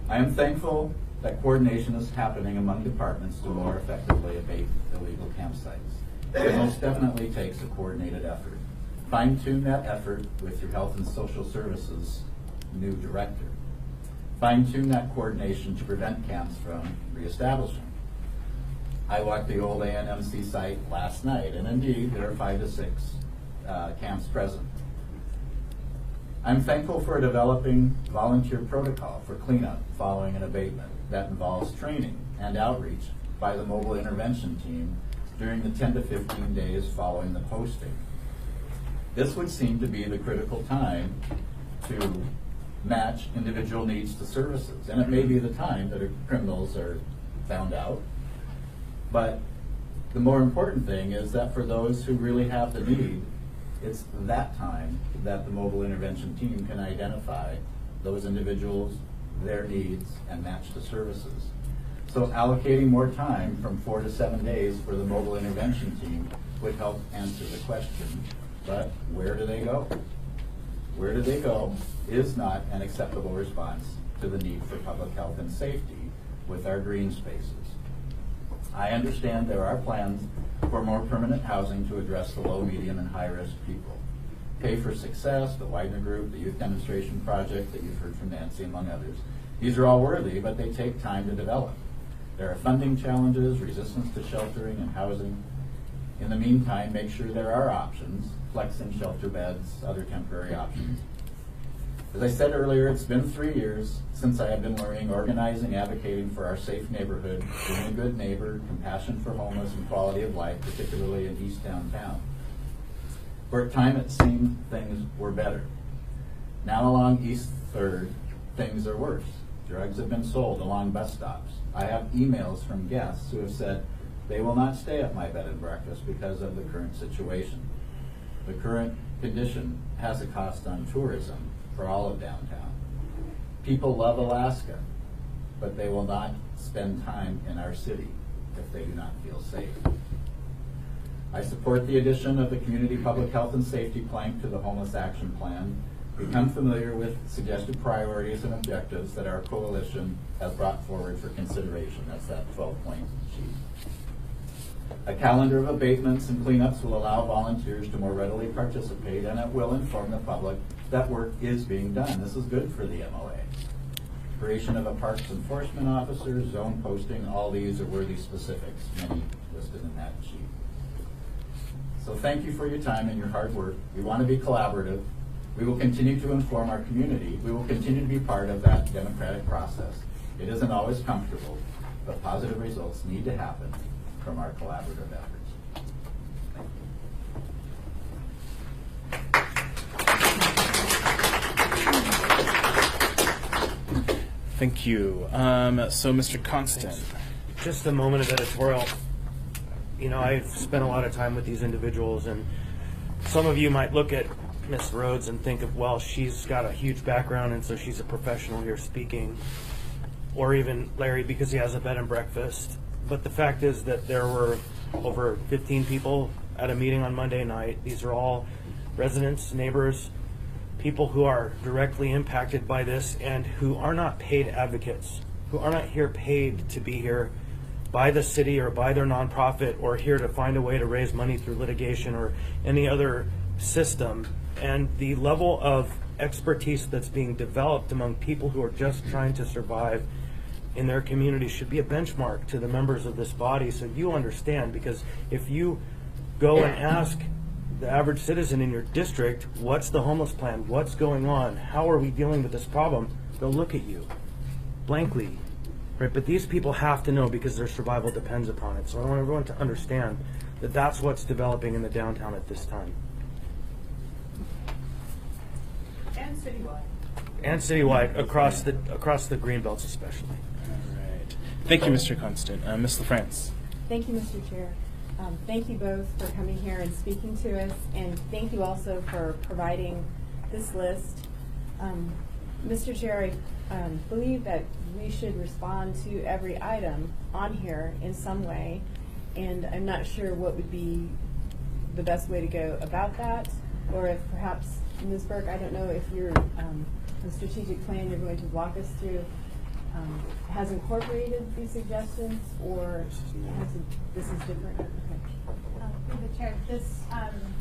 I am thankful that coordination is happening among departments to more effectively abate illegal campsites. It most definitely takes a coordinated effort. Fine-tune that effort with your Health and Social Services new director. Fine-tune that coordination to prevent camps from reestablishing. I walked the old ANMC site last night, and indeed, there are 5 to 6 camps present. I'm thankful for a developing volunteer protocol for cleanup following an abatement that involves training and outreach by the mobile intervention team during the 10 to 15 days following the posting. This would seem to be the critical time to match individual needs to services, and it may be the time that criminals are found out. But The more important thing is that for those who really have the need, it's that time that the mobile intervention team can identify those individuals, their needs, and match the services. So allocating more time from 4 to 7 days for the mobile intervention team would help answer the question, but where do they go? Where do they go is not an acceptable response to the need for public health and safety with our green spaces. I understand there are plans for more permanent housing to address the low, medium, and high-risk people. Pay for Success, the Widener Group, the Youth Demonstration Project that you've heard from Nancy, among others. These are all worthy, but they take time to develop. There are funding challenges, resistance to sheltering and housing. In the meantime, make sure there are options, flexing shelter beds, other temporary options. As I said earlier, it's been 3 years since I have been learning, organizing, advocating for our safe neighborhood, being a good neighbor, compassion for homeless, and quality of life, particularly in East Downtown. For a time it seemed things were better. Now along East 3rd, things are worse. Drugs have been sold along bus stops. I have emails from guests who have said they will not stay at my bed and breakfast because of the current situation. The current condition has a cost on tourism for all of downtown. People love Alaska, but they will not spend time in our city if they do not feel safe. I support the addition of the Community Public Health and Safety plank to the Homeless Action Plan. Become familiar with suggested priorities and objectives that our coalition has brought forward for consideration. That's that 12-point sheet. A calendar of abatements and cleanups will allow volunteers to more readily participate, and it will inform the public that work is being done. This is good for the MOA. Creation of a parks enforcement officer, zone posting, all these are worthy specifics, many listed in that sheet. So thank you for your time and your hard work. We want to be collaborative. We will continue to inform our community. We will continue to be part of that democratic process. It isn't always comfortable, but positive results need to happen from our collaborative efforts. Thank you. So, Mr. Constant. Just a moment of editorial. You know, I've spent a lot of time with these individuals, and some of you might look at Miss Rhodes and think of, well, she's got a huge background and so she's a professional here speaking, or even Larry because he has a bed and breakfast. But the fact is that there were over 15 people at a meeting on Monday night. These are all residents, neighbors, people who are directly impacted by this and who are not paid advocates, who are not here paid to be here by the city or by their nonprofit or here to find a way to raise money through litigation or any other system. And the level of expertise that's being developed among people who are just trying to survive in their community should be a benchmark to the members of this body, so you understand. Because if you go and ask the average citizen in your district, what's the homeless plan, what's going on, how are we dealing with this problem, they'll look at you blankly, right? But these people have to know because their survival depends upon it. So I want everyone to understand that that's what's developing in the downtown at this time. And citywide. And citywide, across the green belts especially. All right. Thank you, Mr. Constant. Ms. LaFrance. Thank you, Mr. Chair. Thank you both for coming here and speaking to us, and thank you also for providing this list. Mr. Chair, I believe that we should respond to every item on here in some way, and I'm not sure what would be the best way to go about that, or if perhaps, Ms. Burke, I don't know if your the strategic plan you're going to walk us through has incorporated these suggestions, or this is different? Okay. Through the chair, this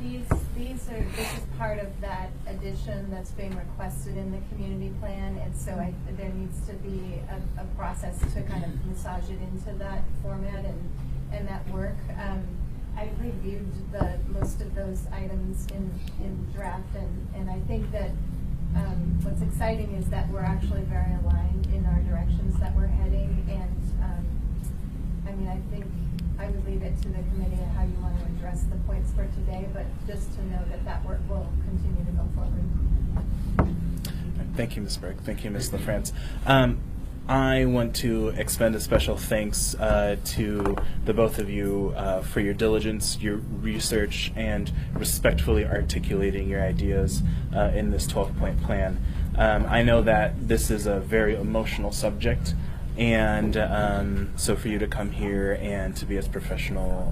is part of that addition that's being requested in the community plan, and so there needs to be a process to kind of massage it into that format and that work. I reviewed most of those items in draft, and I think that what's exciting is that we're actually very aligned in our directions that we're heading, and I mean, I think I would leave it to the committee how you want to address the points for today, but just to know that work will continue to go forward. Thank you, Ms. Burke. Thank you, Ms. LaFrance. I want to expend a special thanks to the both of you for your diligence, your research, and respectfully articulating your ideas in this 12-point plan. I know that this is a very emotional subject, and so for you to come here and to be as professional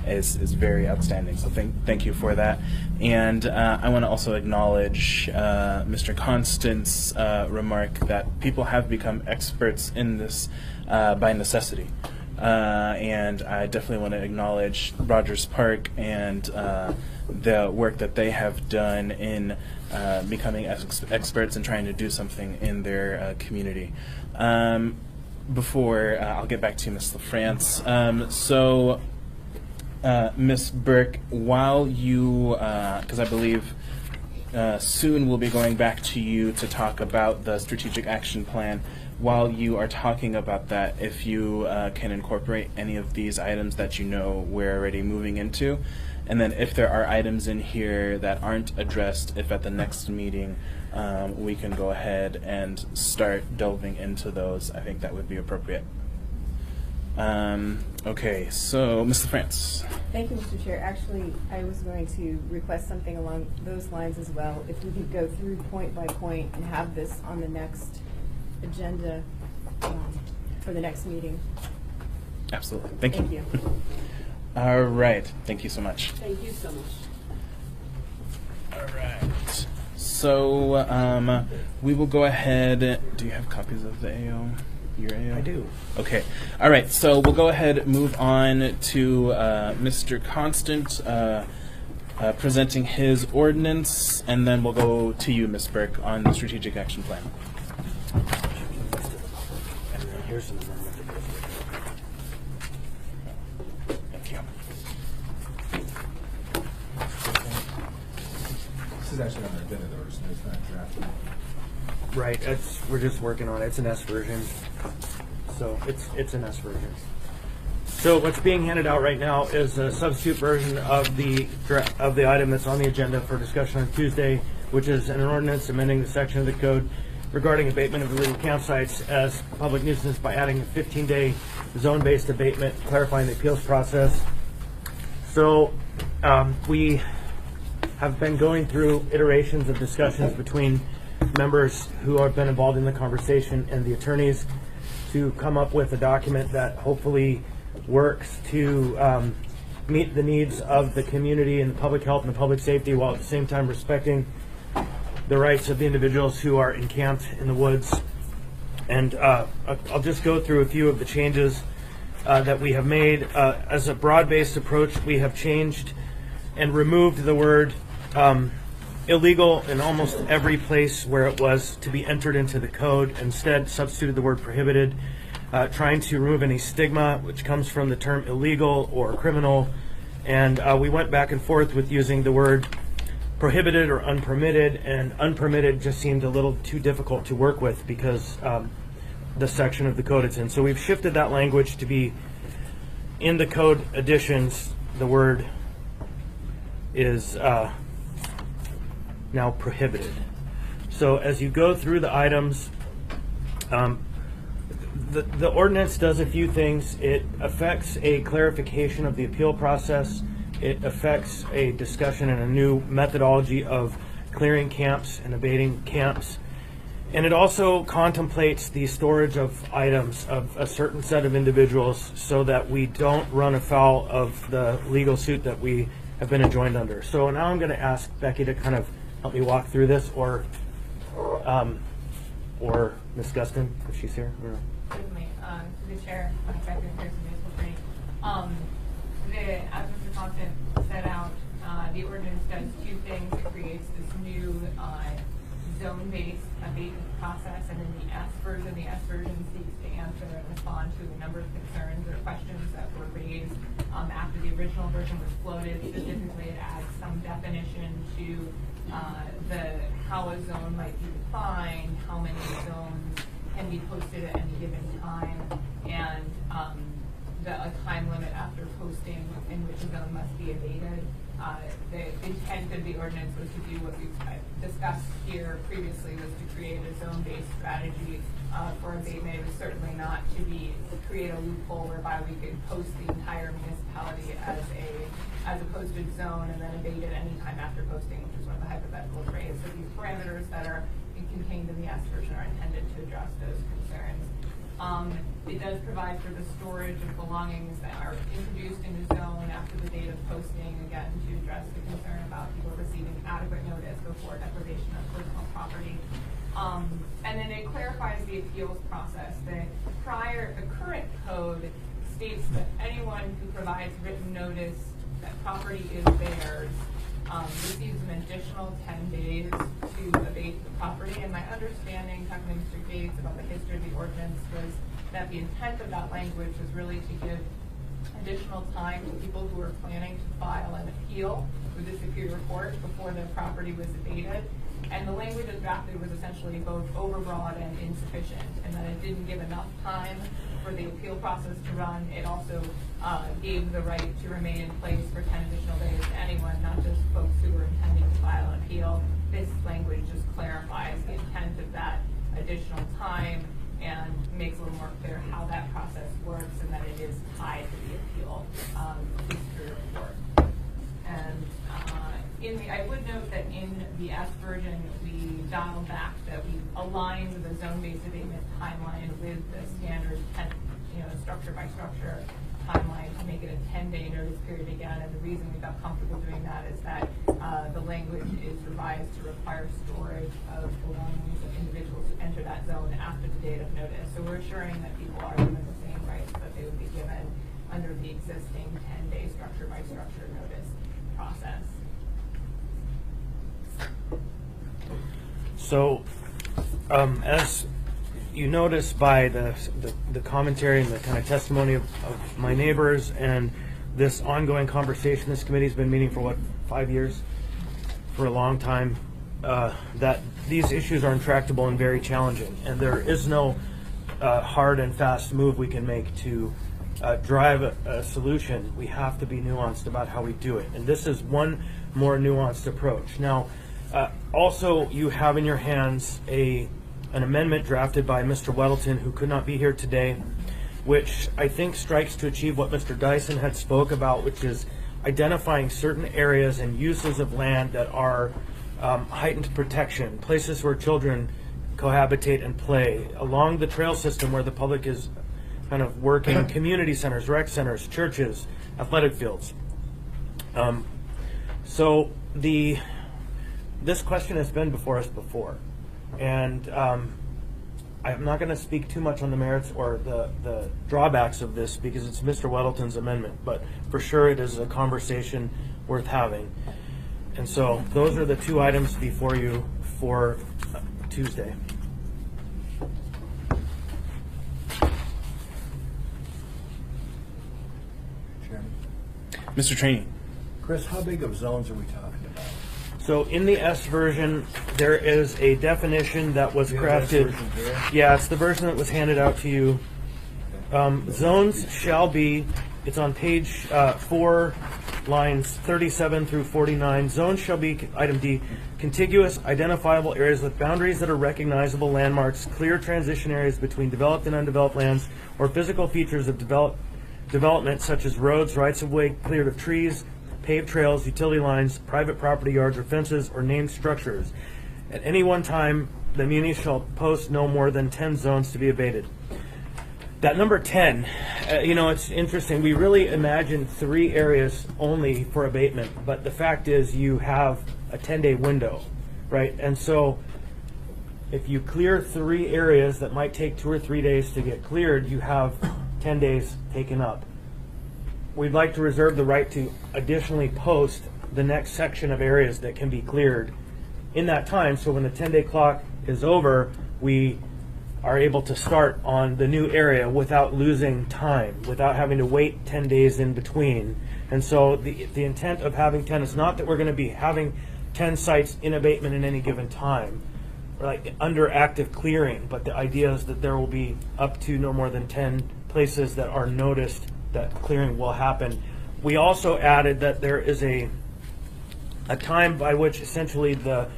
is very outstanding. So thank you for that. And I want to also acknowledge Mr. Constant's remark that people have become experts in this by necessity. And I definitely want to acknowledge Rogers Park and the work that they have done in becoming experts and trying to do something in their community. Before I'll get back to you, Ms. LaFrance. So, Ms. Burke, while you, because I believe soon we'll be going back to you to talk about the strategic action plan. While you are talking about that, if you can incorporate any of these items that you know we're already moving into, and then if there are items in here that aren't addressed, if at the next meeting we can go ahead and start delving into those, I think that would be appropriate. Okay, so Ms. LaFrance. Thank you, Mr. Chair. Actually, I was going to request something along those lines as well. If we could go through point by point and have this on the next agenda for the next meeting. Absolutely. Thank you. Thank you. All right. Thank you so much. Thank you so much. All right. So we will go ahead. Do you have copies of the AO? Your AO? I do. Okay. All right. So we'll go ahead and move on to Mr. Constant presenting his ordinance, and then we'll go to you, Ms. Burke, on the strategic action plan. And then here's the number. Thank you. This is actually on our agenda, though, so it's not drafted. Right, we're just working on it. It's an S version. So it's an S version. So what's being handed out right now is a substitute version of the item that's on the agenda for discussion on Tuesday, which is an ordinance amending the section of the code regarding abatement of illegal campsites as public nuisance by adding a 15-day zone-based abatement, clarifying the appeals process. So we have been going through iterations of discussions between members who have been involved in the conversation and the attorneys to come up with a document that hopefully works to meet the needs of the community and the public health and the public safety, while at the same time respecting the rights of the individuals who are encamped in the woods. And I'll just go through a few of the changes that we have made. As a broad-based approach, we have changed and removed the word illegal in almost every place where it was to be entered into the code. Instead, substituted the word prohibited, trying to remove any stigma which comes from the term illegal or criminal. And we went back and forth with using the word prohibited or unpermitted, and unpermitted just seemed a little too difficult to work with because the section of the code it's in. So we've shifted that language to be in the code additions. The word is now prohibited. So as you go through the items, the ordinance does a few things. It affects a clarification of the appeal process. It affects a discussion and a new methodology of clearing camps and abating camps. And it also contemplates the storage of items of a certain set of individuals so that we don't run afoul of the legal suit that we have been enjoined under. So now I'm going to ask Becky to kind of help me walk through this, or Ms. Gustin, if she's here. Certainly. To the chair, Becky Pearson, Municipal Attorney. As Mr. Constant set out, the ordinance does two things. It creates this new zone-based abatement process, and in the S version seeks to answer and respond to a number of concerns or questions that were raised after the original version was floated. Specifically, it adds some definition to how a zone might be defined, how many zones can be posted at any given time, and a time limit after posting in which a zone must be abated. the intent of the ordinance was to do what we've discussed here previously, was to create a zone-based strategy for abatement. It was certainly not to create a loophole whereby we could post the entire municipality as a posted zone and then abate it any time after posting, which is one of the hypotheticals raised. So these parameters that are contained in the S version are intended to address those concerns. It does provide for the storage of belongings that are introduced in the zone after the date of posting, again, to address the concern about people receiving adequate notice before deprivation of personal property. And then it clarifies the appeals process. The current code states that anyone who provides written notice that property is theirs receives an additional 10 days to abate the property. And my understanding, talking to Mr. Gates about the history of the ordinance, was that the intent of that language was really to give additional time to people who are planning to file an appeal with the Superior Court before their property was abated. And the language as drafted was essentially both overbroad and insufficient, and that it didn't give enough time for the appeal process to run. It also gave the right to remain in place for 10 additional days to anyone, not just folks who were intending to file an appeal. This language just clarifies the intent of that additional time and makes a little more clear how that process works and that it is tied to the appeal to the Superior Court. And I would note that in the S version, we dialed back, that we aligned the zone-based abatement timeline with the standard, structure by structure timeline to make it a 10-day notice period again. And the reason we got comfortable doing that is that the language is revised to require storage of belongings of individuals who enter that zone after the date of notice. So we're assuring that people are given the same rights that they would be given under the existing 10-day structure by structure notice process. So, as you notice by the commentary and the kind of testimony of my neighbors and this ongoing conversation, this committee's been meeting for 5 years? For a long time, that these issues are intractable and very challenging, and there is no hard and fast move we can make to drive a solution. We have to be nuanced about how we do it, and this is one more nuanced approach. Now, also, you have in your hands an amendment drafted by Mr. Weddleton, who could not be here today, which I think strikes to achieve what Mr. Dyson had spoke about, which is identifying certain areas and uses of land that are heightened protection, places where children cohabitate and play, along the trail system where the public is kind of working, community centers, rec centers, churches, athletic fields. So this question has been before us before, and I'm not going to speak too much on the merits or the drawbacks of this because it's Mr. Weddleton's amendment, but for sure it is a conversation worth having. And so those are the two items before you for Tuesday. Chairman. Mr. Trainee. Chris, how big of zones are we talking about? So in the S version, there is a definition that was crafted. Yeah, it's the version that was handed out to you. Zones shall be, it's on page 4, lines 37 through 49. Zones shall be, item D, contiguous, identifiable areas with boundaries that are recognizable landmarks, clear transition areas between developed and undeveloped lands, or physical features of development such as roads, rights-of-way cleared of trees, paved trails, utility lines, private property yards or fences, or named structures. At any one time, the muni shall post no more than 10 zones to be abated. That number 10, it's interesting. We really imagine 3 areas only for abatement, but the fact is you have a 10-day window, right? And so if you clear 3 areas that might take 2 or 3 days to get cleared, you have 10 days taken up. We'd like to reserve the right to additionally post the next section of areas that can be cleared in that time, so when the 10-day clock is over, we are able to start on the new area without losing time, without having to wait 10 days in between. And so the intent of having 10 is not that we're going to be having 10 sites in abatement in any given time, like under active clearing, but the idea is that there will be up to no more than 10 places that are noticed that clearing will happen. We also added that there is a a time by which essentially the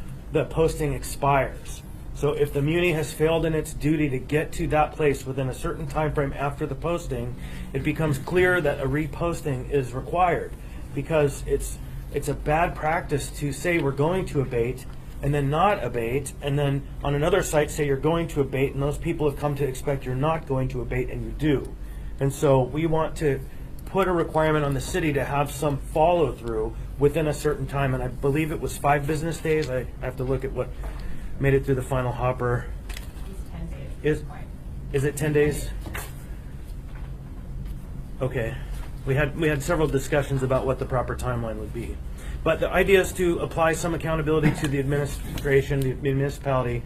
posting expires. So if the muni has failed in its duty to get to that place within a certain time frame after the posting, it becomes clear that a reposting is required, because it's a bad practice to say we're going to abate and then not abate, and then on another site say you're going to abate, and those people have come to expect you're not going to abate and you do. And so we want to put a requirement on the city to have some follow through within a certain time, and I believe it was 5 business days. I have to look at what made it through the final hopper. It's 10 days. Is it 10 days? Okay. We had several discussions about what the proper timeline would be. But the idea is to apply some accountability to the administration, the municipality,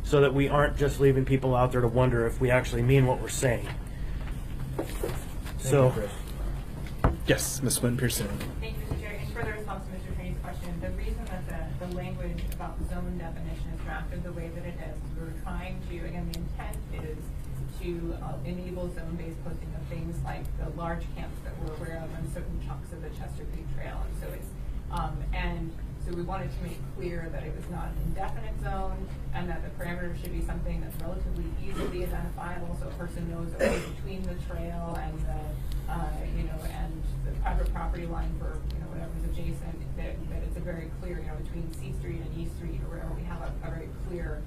so that we aren't just leaving people out there to wonder if we actually mean what we're saying. So, Yes, Ms. Swinton-Pearson. Thank you, Mr. Chair. In further response to Mr. Trainey's question, the reason that the language about the zone definition is drafted the way that it is, we're trying to, again, the intent is to enable zone-based posting of things like the large camps that we're aware of on certain chunks of the Chester Creek Trail. And so it's, and so we wanted to make clear that it was not an indefinite zone, and that the parameter should be something that's relatively easily identifiable, so a person knows that we're between the trail and the, and the private property line for, whatever's adjacent, that it's a very clear, between C Street and E Street or wherever, we have a very clear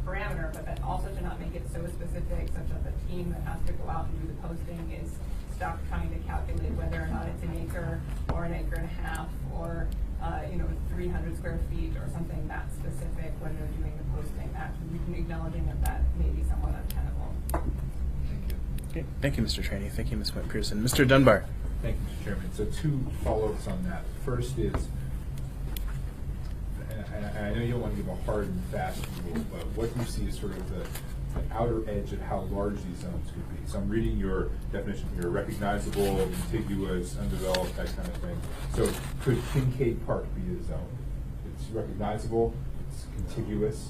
parameter, but that also to not make it so specific such that the team that has to go out and do the posting is stuck trying to calculate whether or not it's an acre or an acre and a half or 300 square feet or something that specific when they're doing the posting. That acknowledging that may be somewhat untenable. Okay. Thank you, Mr. Trainey. Thank you, Ms. Swinton-Pearson. Mr. Dunbar. Thank you, Mr. Chairman. So 2 follow-ups on that. First is, and I know you don't want to give a hard and fast rule, but what do you see as sort of the outer edge of how large these zones could be? So I'm reading your definition here: recognizable, contiguous, undeveloped, that kind of thing. So could Kincaid Park be a zone? It's recognizable, it's contiguous,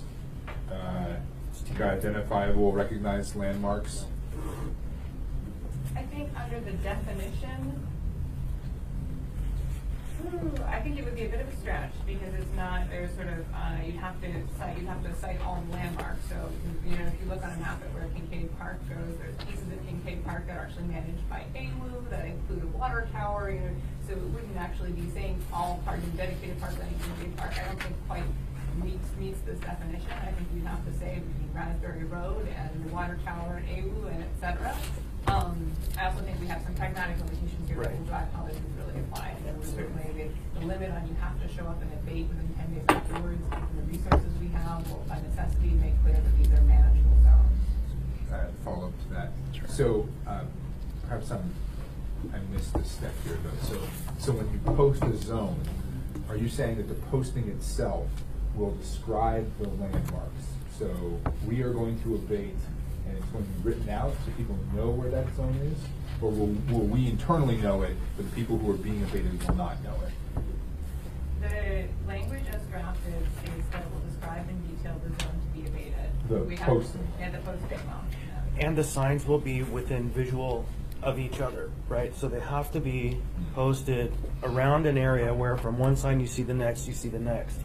it's got identifiable, recognized landmarks. I think under the definition, I think it would be a bit of a stretch because it's not. There's sort of you'd have to cite all landmarks. So if you look on a map at where Kincaid Park goes, there's pieces of Kincaid Park that are actually managed by AWU that include a water tower. So it wouldn't actually be saying all dedicated parkland in Kincaid Park. I don't think quite meets this definition. I think we'd have to say between Raspberry Road and the water tower and AWU and et cetera. I also think we have some pragmatic limitations here that will drive how this is really applied. And certainly the limit on you have to show up in a debate within 10 days afterwards, and the resources we have will by necessity make clear that these are manageable zones. Follow up to that. Sure. So perhaps I missed this step here though. So when you post a zone, are you saying that the posting itself will describe the landmarks? So we are going to abate, and it's going to be written out so people know where that zone is? Or will we internally know it, but the people who are being abated will not know it? The language as drafted states that it will describe in detail the zone to be abated. The posting. And the posting. and the signs will be within visual of each other, right? So they have to be posted around an area where from one sign you see the next, you see the next.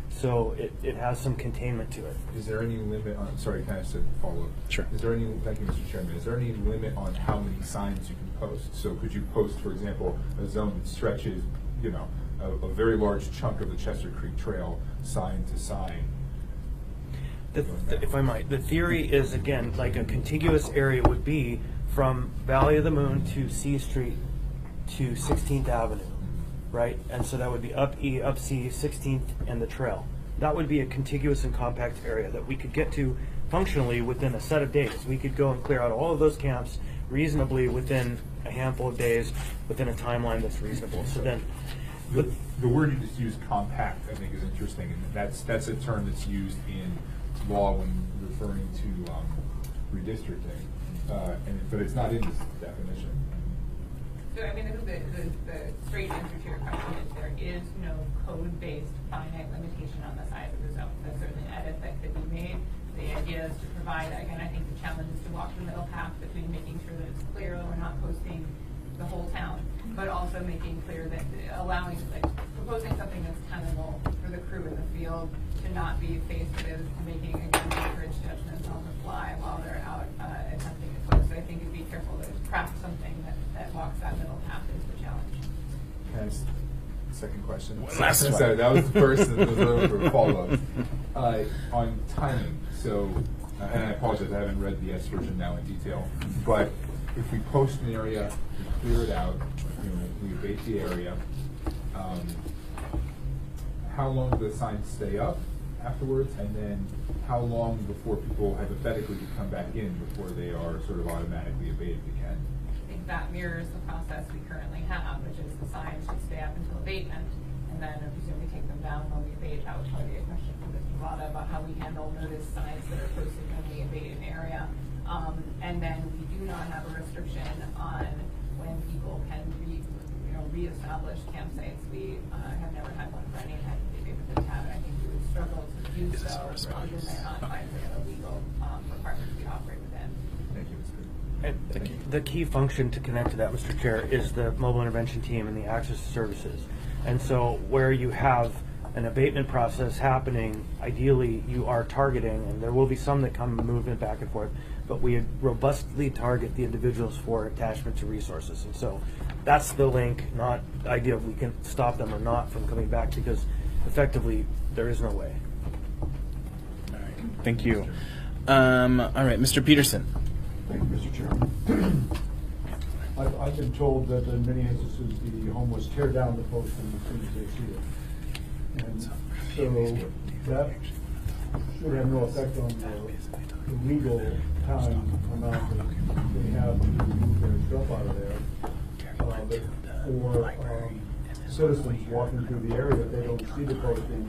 So it has some containment to it. Is there any limit on, sorry, can I just follow up? Sure. Is there any, thank you, Mr. Chairman, is there any limit on how many signs you can post? So could you post, for example, a zone that stretches, you know, a very large chunk of the Chester Creek Trail, sign to sign? If I might, the theory is, again, like a contiguous area would be from Valley of the Moon to C Street to 16th Avenue, right? And so that would be up E, up C, 16th, and the trail. That would be a contiguous and compact area that we could get to functionally within a set of days. We could go and clear out all of those camps reasonably within a handful of days, within a timeline that's reasonable. So then, The word you just used, compact, I think is interesting, and that's a term that's used in law when referring to redistricting, but it's not in this definition. So, I mean, I think the straight answer to your question is there is no code-based finite limitation on the size of the zone. That's certainly an edit that could be made. The idea is to provide, again, I think the challenge is to walk the middle path between making sure that it's clear that we're not posting the whole town, but also making clear that allowing, like, proposing something that's tenable for the crew in the field to not be faced with making, again, average judgments on the fly while they're out attempting to post. So I think it'd be careful to craft something that walks that middle path into a challenge. Can I ask a second question? Last one. So that was the first, and those are follow-ups. On timing, so, and I apologize, I haven't read the S version now in detail, but if we post an area, we clear it out, we abate the area, how long do the signs stay up afterwards, and then how long before people hypothetically could come back in before they are sort of automatically abated again? I think that mirrors the process we currently have, which is the signs should stay up until abatement, and then I presume we take them down when we abate. That would probably be a question from Mr. Vada about how we handle notice signs that are posted when we abate an area. And then we do not have a restriction on when people can reestablish campsites. We have never had one for any type of abatement that we have. I think we would struggle to do so, given they're not finding it illegal for partners we operate within. Thank you, Mr. And the key function to connect to that, Mr. Chair, is the mobile intervention team and the access to services. And so where you have an abatement process happening, ideally you are targeting, and there will be some that come moving back and forth, but we robustly target the individuals for attachment to resources. And so that's the link, not the idea of we can stop them or not from coming back, because effectively there is no way. All right, thank you. All right, Mr. Peterson. Thank you, Mr. Chairman. I've been told that in many instances the homeless tear down the posting as soon as they see it. And so that should have no effect on the legal time amount that they have to move their stuff out of there. But for citizens walking through the area, if they don't see the posting,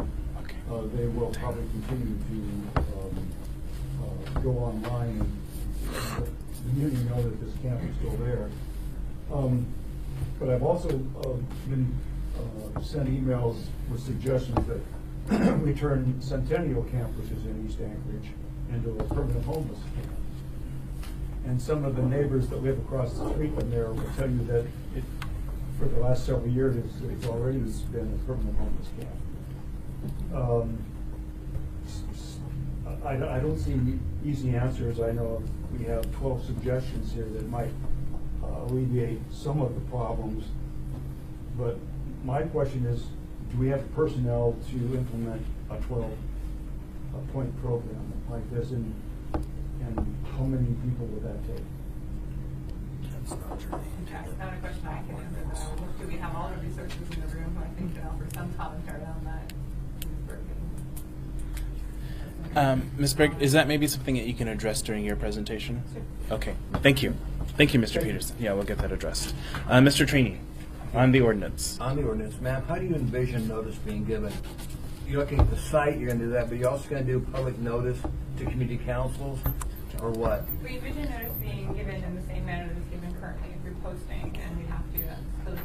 they will probably continue to go online and the community know that this camp is still there. But I've also been sent emails with suggestions that we turn Centennial Camp, which is in East Anchorage, into a permanent homeless camp. And some of the neighbors that live across the street from there will tell you that for the last several years it's already been a permanent homeless camp. I don't see easy answers. I know we have 12 suggestions here that might alleviate some of the problems, but my question is, do we have the personnel to implement a 12-point program like this, and how many people would that take? That's not a question I can answer. Do we have all the resources in the room? I think that offer some commentary on that. Ms. Berg, is that maybe something that you can address during your presentation? Okay, thank you. Thank you, Mr. Peterson. Yeah, we'll get that addressed. Mr. Trini, on the ordinance. On the ordinance, ma'am, how do you envision notice being given? You're looking at the site, you're going to do that, but you're also going to do public notice to community councils, or what? We envision notice being given in the same manner that it's given currently through posting, and we have to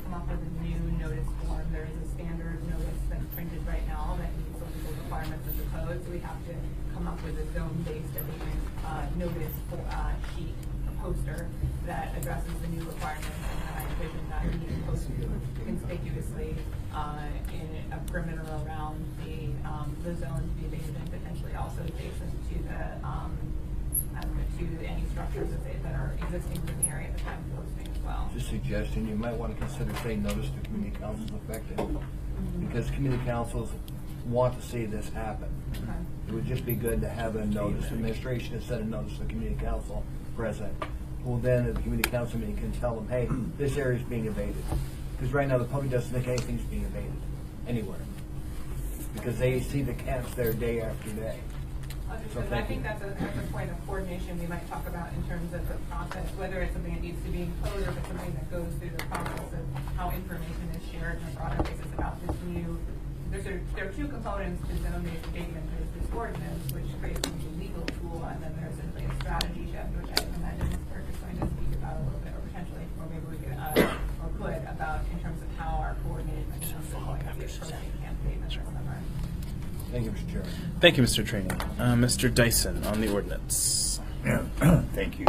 come up with a new notice form. There is a standard notice that's printed right now that meets the legal requirements of the code, so we have to come up with a zone-based abatement notice sheet, a poster that addresses the new requirements, and I envision that being posted conspicuously in a perimeter around the zone to be abated, and potentially also adjacent to any structures that are existing within the area at the time of posting as well. Just a suggestion, you might want to consider saying notice to community councils effective, because community councils want to see this happen. Okay. It would just be good to have a notice. Administration has sent a notice to the community council president. Well, then the community council meeting can tell them, hey, this area is being abated. Because right now the public doesn't think anything's being abated anywhere, because they see the camps there day after day. Understood. I think that's a point of coordination we might talk about in terms of the process, whether it's something that needs to be in code or if it's something that goes through the process of how information is shared on a broader basis about this new. There are two components to zone-based abatement. There's this ordinance, which creates a legal tool, and then there's simply a strategy shift, which I imagine Ms. Kirk is going to speak about a little bit, or potentially, or maybe we could, or could, about in terms of how our coordinated mechanisms are going to be approaching camp abatement this summer. Thank you, Mr. Chairman. Thank you, Mr. Trini. Mr. Dyson, on the ordinance. Thank you.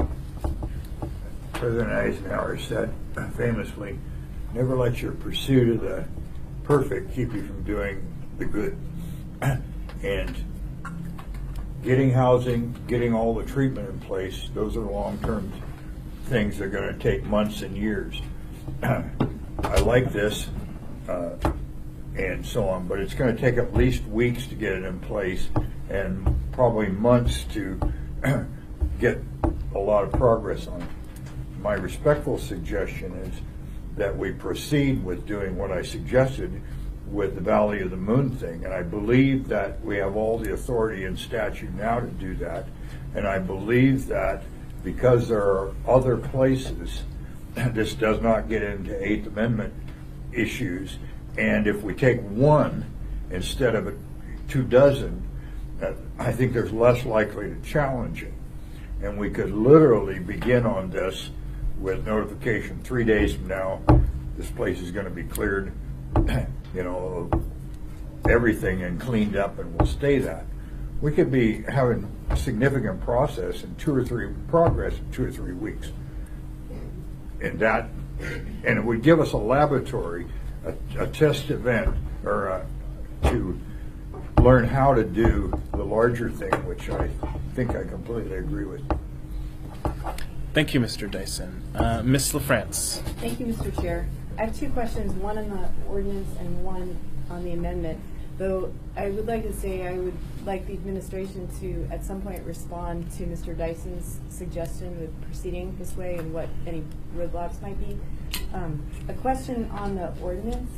President Eisenhower said famously, never let your pursuit of the perfect keep you from doing the good. And getting housing, getting all the treatment in place, those are long-term things that are going to take months and years. I like this and so on, but it's going to take at least weeks to get it in place and probably months to get a lot of progress on it. My respectful suggestion is that we proceed with doing what I suggested with the Valley of the Moon thing, and I believe that we have all the authority in statute now to do that, and I believe that because there are other places, this does not get into Eighth Amendment issues, and if we take one instead of 24, I think there's less likely to challenge it. And we could literally begin on this with notification 3 days from now, this place is going to be cleared, you know, everything and cleaned up, and we'll stay that. We could be having a significant process in 2 or 3 progress in 2 or 3 weeks. And that, and it would give us a laboratory, a test event, or to learn how to do the larger thing, which I think I completely agree with. Thank you, Mr. Dyson. Ms. LaFrance. Thank you, Mr. Chair. I have 2 questions, one on the ordinance and one on the amendment. Though I would like to say I would like the administration to at some point respond to Mr. Dyson's suggestion with proceeding this way and what any roadblocks might be. A question on the ordinance.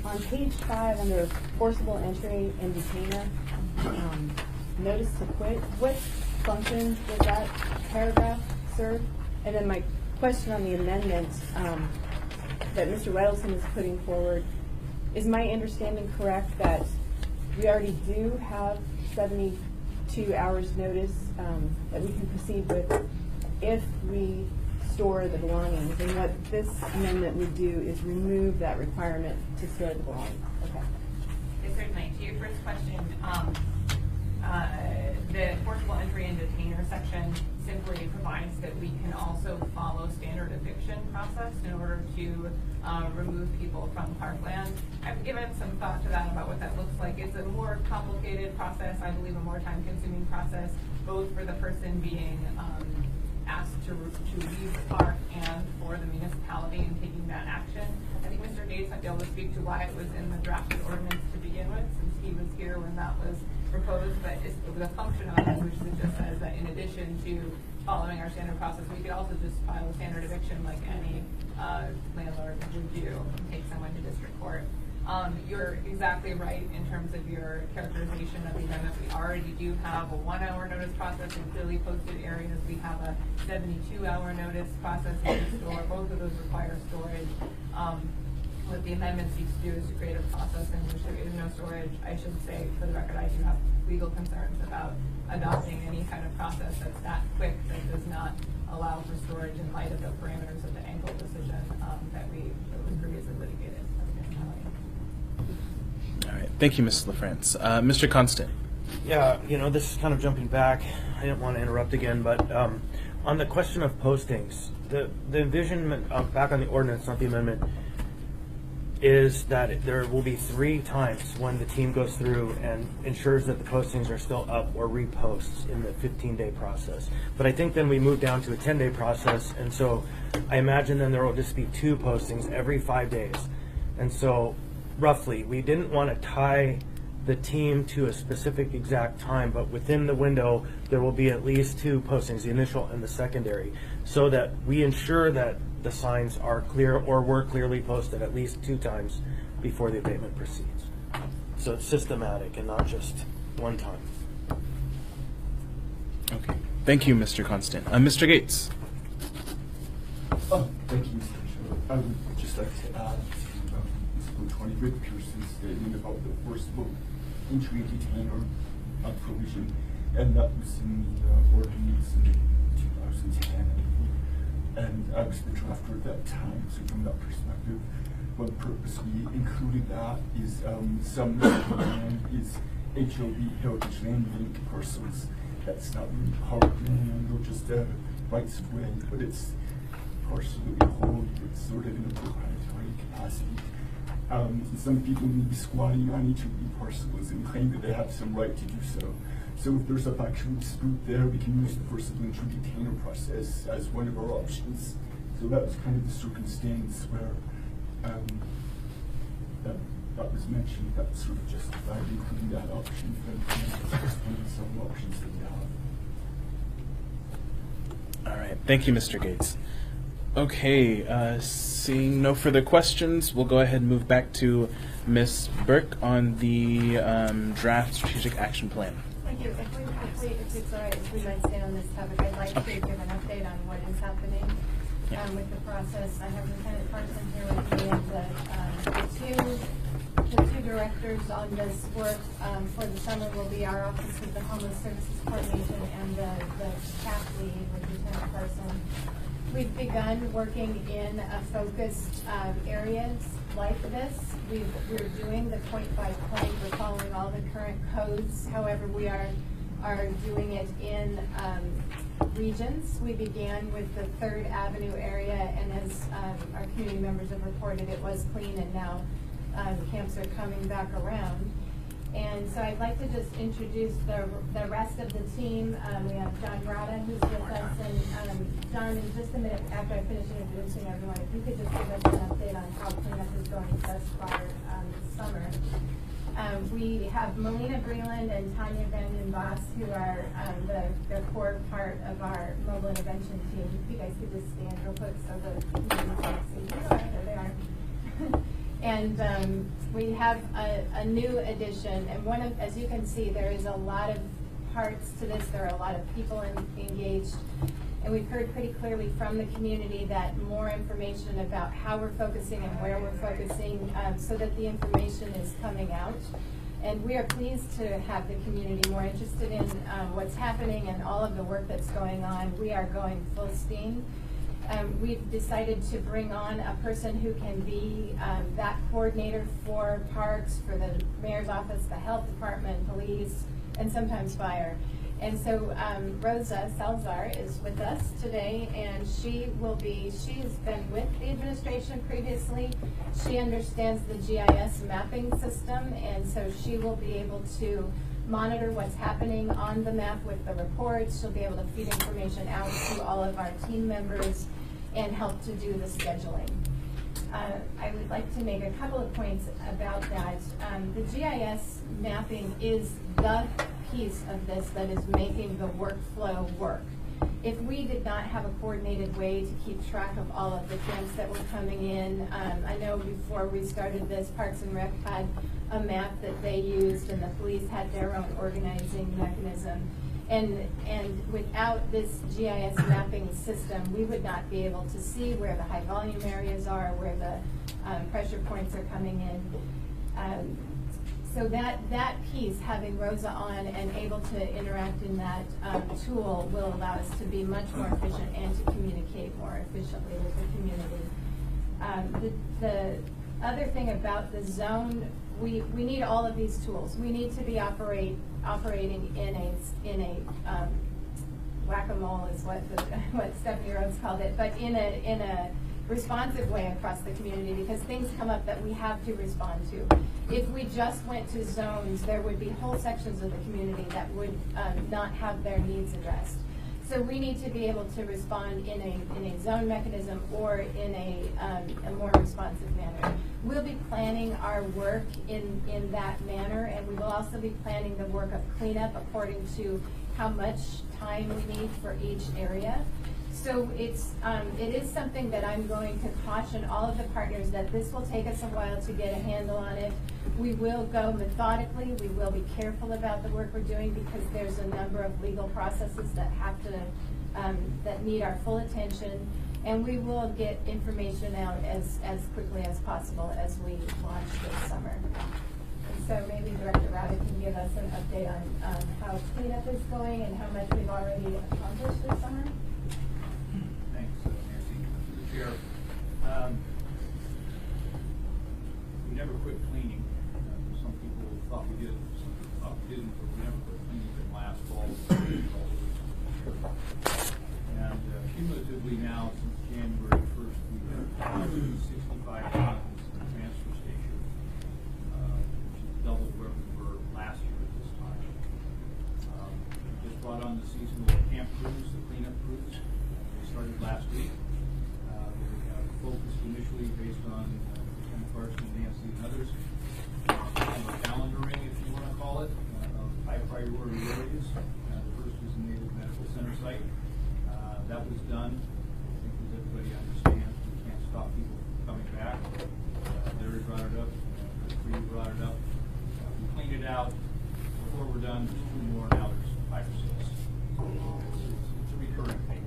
On page 5 under forcible entry and detainer, notice to quit, what function does that paragraph serve? And then my question on the amendment that Mr. Weddleton is putting forward, is my understanding correct that we already do have 72 hours notice that we can proceed with if we store the belongings? And what this amendment would do is remove that requirement to store the belongings. Okay. Yes, certainly. To your first question, the forcible entry and detainer section simply provides that we can also follow standard eviction process in order to remove people from parkland. I've given some thought to that about what that looks like. It's a more complicated process, I believe a more time-consuming process, both for the person being asked to leave the park and for the municipality in taking that action. I think Mr. Gates might be able to speak to why it was in the drafted ordinance to begin with, since he was here when that was proposed, but it's the function of it, which just says that in addition to following our standard process, we could also just file a standard eviction like any landlord would do and take someone to district court. You're exactly right in terms of your characterization of the amendment. We already do have a 1-hour notice process in clearly posted areas. We have a 72-hour notice process in the store. Both of those require storage. What the amendment seeks to do is to create a process in which there is no storage. I should say, for the record, I do have legal concerns about adopting any kind of process that's that quick that does not allow for storage in light of the parameters of the Engel decision that was previously litigated. All right. Thank you, Ms. LaFrance. Mr. Constant. Yeah, you know, this is kind of jumping back. I didn't want to interrupt again, but on the question of postings, the envisionment back on the ordinance, not the amendment, is that there will be 3 times when the team goes through and ensures that the postings are still up or reposts in the 15-day process. But I think then we move down to a 10-day process, and so I imagine then there will just be 2 postings every 5 days. And so roughly, we didn't want to tie the team to a specific exact time, but within the window there will be at least 2 postings, the initial and the secondary, so that we ensure that the signs are clear or were clearly posted at least 2 times before the abatement proceeds. So it's systematic and not just one time. Okay. Thank you, Mr. Constant. Mr. Gates. Oh, thank you, Mr. Chair. I would just like to add to Mr. 20 Pearson's statement about the forcible entry and detainer provision, and that was in the ordinance in 2010. And I was the drafter at that time, so from that perspective, one purpose we included that is some land is HOB, heritage land linked parcels. That's not really park land or just rights of way, but it's partially hold, but sort of in a proprietary capacity. Some people may be squatting on each of the parcels and claim that they have some right to do so. So if there's a factual dispute there, we can use the forcible entry detainer process as one of our options. So that was kind of the circumstance where that was mentioned, that sort of justified including that option for some options that we have. All right. Thank you, Mr. Gates. Okay. Seeing no further questions, we'll go ahead and move back to Ms. Burke on the draft strategic action plan. Thank you. If it's all right, if we might stay on this topic, I'd like to give an update on what is happening with the process. I have Lieutenant Carson here with me, and the two directors on this work for the summer will be our Office of the Homeless Services Coordination and the CAP lead with Lieutenant Carson. We've begun working in focused areas like this. We're doing the point by point. We're following all the current codes. However, we are doing it in regions. We began with the 3rd Avenue area, and as our community members have reported, it was clean, and now camps are coming back around. And so I'd like to just introduce the rest of the team. We have John Rada, who's with us, and John, in just a minute after I finish introducing everyone, if you could just give us an update on how cleanup is going thus far this summer. We have Melina Breland and Tanya Van Den Boss, who are the core part of our mobile intervention team. If you guys could just stand real quick so the community can see. There they are. And we have a new addition, and as you can see, there is a lot of parts to this. There are a lot of people engaged, and we've heard pretty clearly from the community that more information about how we're focusing and where we're focusing, so that the information is coming out. And we are pleased to have the community more interested in what's happening and all of the work that's going on. We are going full steam. We've decided to bring on a person who can be that coordinator for parks, for the mayor's office, the health department, police, and sometimes fire. And so Rosa Salazar is with us today, and she's been with the administration previously. She understands the GIS mapping system, and so she will be able to monitor what's happening on the map with the reports. She'll be able to feed information out to all of our team members and help to do the scheduling. I would like to make a couple of points about that. The GIS mapping is the piece of this that is making the workflow work. If we did not have a coordinated way to keep track of all of the camps that were coming in, I know before we started this, Parks and Rec had a map that they used, and the police had their own organizing mechanism. And without this GIS mapping system, we would not be able to see where the high volume areas are, where the pressure points are coming in. So that piece, having Rosa on and able to interact in that tool, will allow us to be much more efficient and to communicate more efficiently with the community. The other thing about the zone, we need all of these tools. We need to be operating in a whack-a-mole is what Stephanie Rhodes called it, but in a responsive way across the community, because things come up that we have to respond to. If we just went to zones, there would be whole sections of the community that would not have their needs addressed. So we need to be able to respond in a zone mechanism or in a more responsive manner. We'll be planning our work in that manner, and we will also be planning the work of cleanup according to how much time we need for each area. So it is something that I'm going to caution all of the partners that this will take us a while to get a handle on it. We will go methodically. We will be careful about the work we're doing, because there's a number of legal processes that have to that need our full attention, and we will get information out as quickly as possible as we launch this summer. And so maybe Director Rada can give us an update on how cleanup is going and how much we've already accomplished this summer. Thanks, Nancy, through the chair. We never quit cleaning. Some people thought we did, some people thought we didn't, but we never quit cleaning. Last fall, and And cumulatively now, since January 1st, we have 65 tons in the transfer station, which is double where we were last year at this time. We just brought on the seasonal camp crews, the cleanup crews. They started last week. They have focused initially based on Lieutenant Carson, Nancy, and others. Kind of a calendaring, if you want to call it, of high priority areas. The first is the Native Medical Center site. That was done. I think as everybody understands, we can't stop people from coming back. Larry brought it up. Chris brought it up. We cleaned it out. Before we're done, there's 2 more, now there's 5 or 6. It's a recurring thing.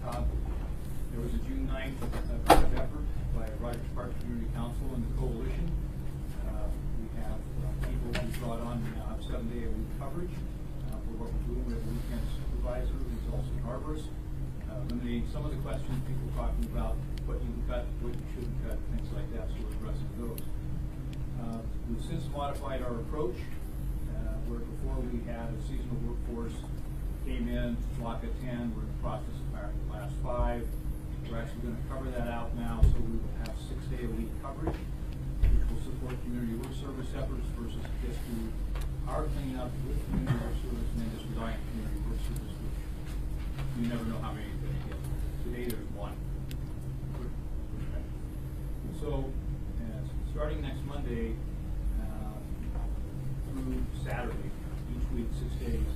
There was a June 9th effort by Rogers Park Community Council and the Coalition. We have people who brought on 7-day-a-week coverage for what we're doing. We have a weekend supervisor who's also an arborist. Eliminating some of the questions people talking about what you can cut, what you shouldn't cut, things like that, so we're addressing those. We've since modified our approach, where before we had a seasonal workforce came in, block at 10, we're in the process of hiring the last 5. We're actually going to cover that out now, so we will have 6-day-a-week coverage, which will support community work service efforts versus just do our cleanup with community work service and then just rely on community work service, which you never know how many you're going to get. Today there's 1. So, starting next Monday through Saturday, each week, 6 days,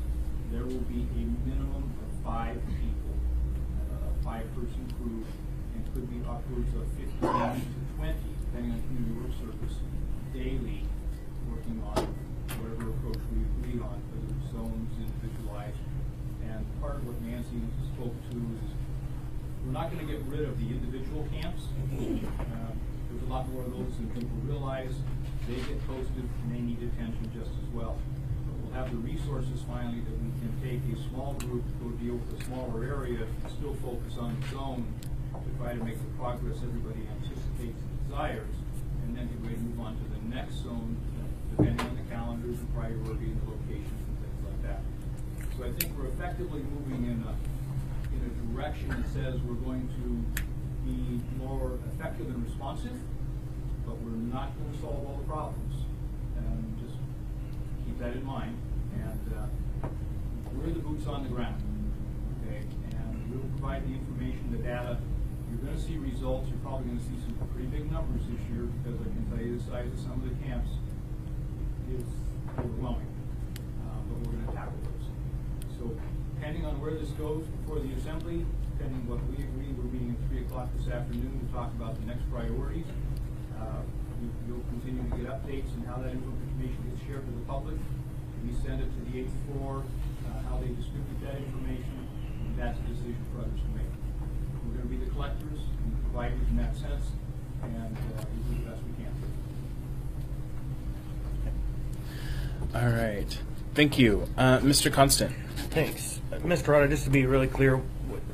there will be a minimum of 5 people, a 5-person crew, and could be upwards of 15 to 20, depending on community work service, daily, working on whatever approach we agree on, whether it's zones, individualized. And part of what Nancy spoke to is we're not going to get rid of the individual camps. There's a lot more of those than people realize. They get posted and they need attention just as well. But we'll have the resources finally that we can take a small group, go deal with a smaller area, and still focus on the zone to try to make the progress everybody anticipates and desires, and then get ready to move on to the next zone, depending on the calendars, the priority, and the locations, and things like that. So I think we're effectively moving in a direction that says we're going to be more effective and responsive, but we're not going to solve all the problems. And just keep that in mind. And we're the boots on the ground, okay? And we'll provide the information, the data. You're going to see results. You're probably going to see some pretty big numbers this year, because I can tell you the size of some of the camps is overwhelming. But we're going to tackle those. So depending on where this goes before the assembly, depending on what we agree, we're meeting at 3 o'clock this afternoon to talk about the next priorities. You'll continue to get updates on how that information gets shared to the public. We send it to the 8th floor, how they distribute that information, and that's a decision for others to make. We're going to be the collectors and the providers in that sense, and we'll do the best we can. All right. Thank you. Mr. Constant. Thanks. Mr. Rada, just to be really clear,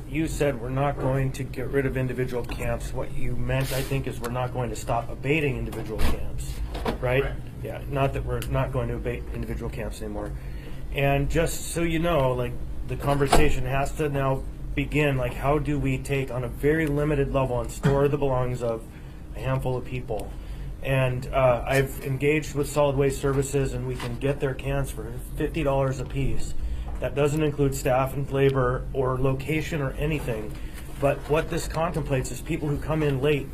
you said we're not going to get rid of individual camps. What you meant, I think, is we're not going to stop abating individual camps, right? Correct. Yeah, not that we're not going to abate individual camps anymore. And just so you know, like, the conversation has to now begin, like, how do we take on a very limited level and store the belongings of a handful of people? And I've engaged with Solid Waste Services, and we can get their cans for $50 a piece. That doesn't include staff and labor or location or anything. But what this contemplates is people who come in late,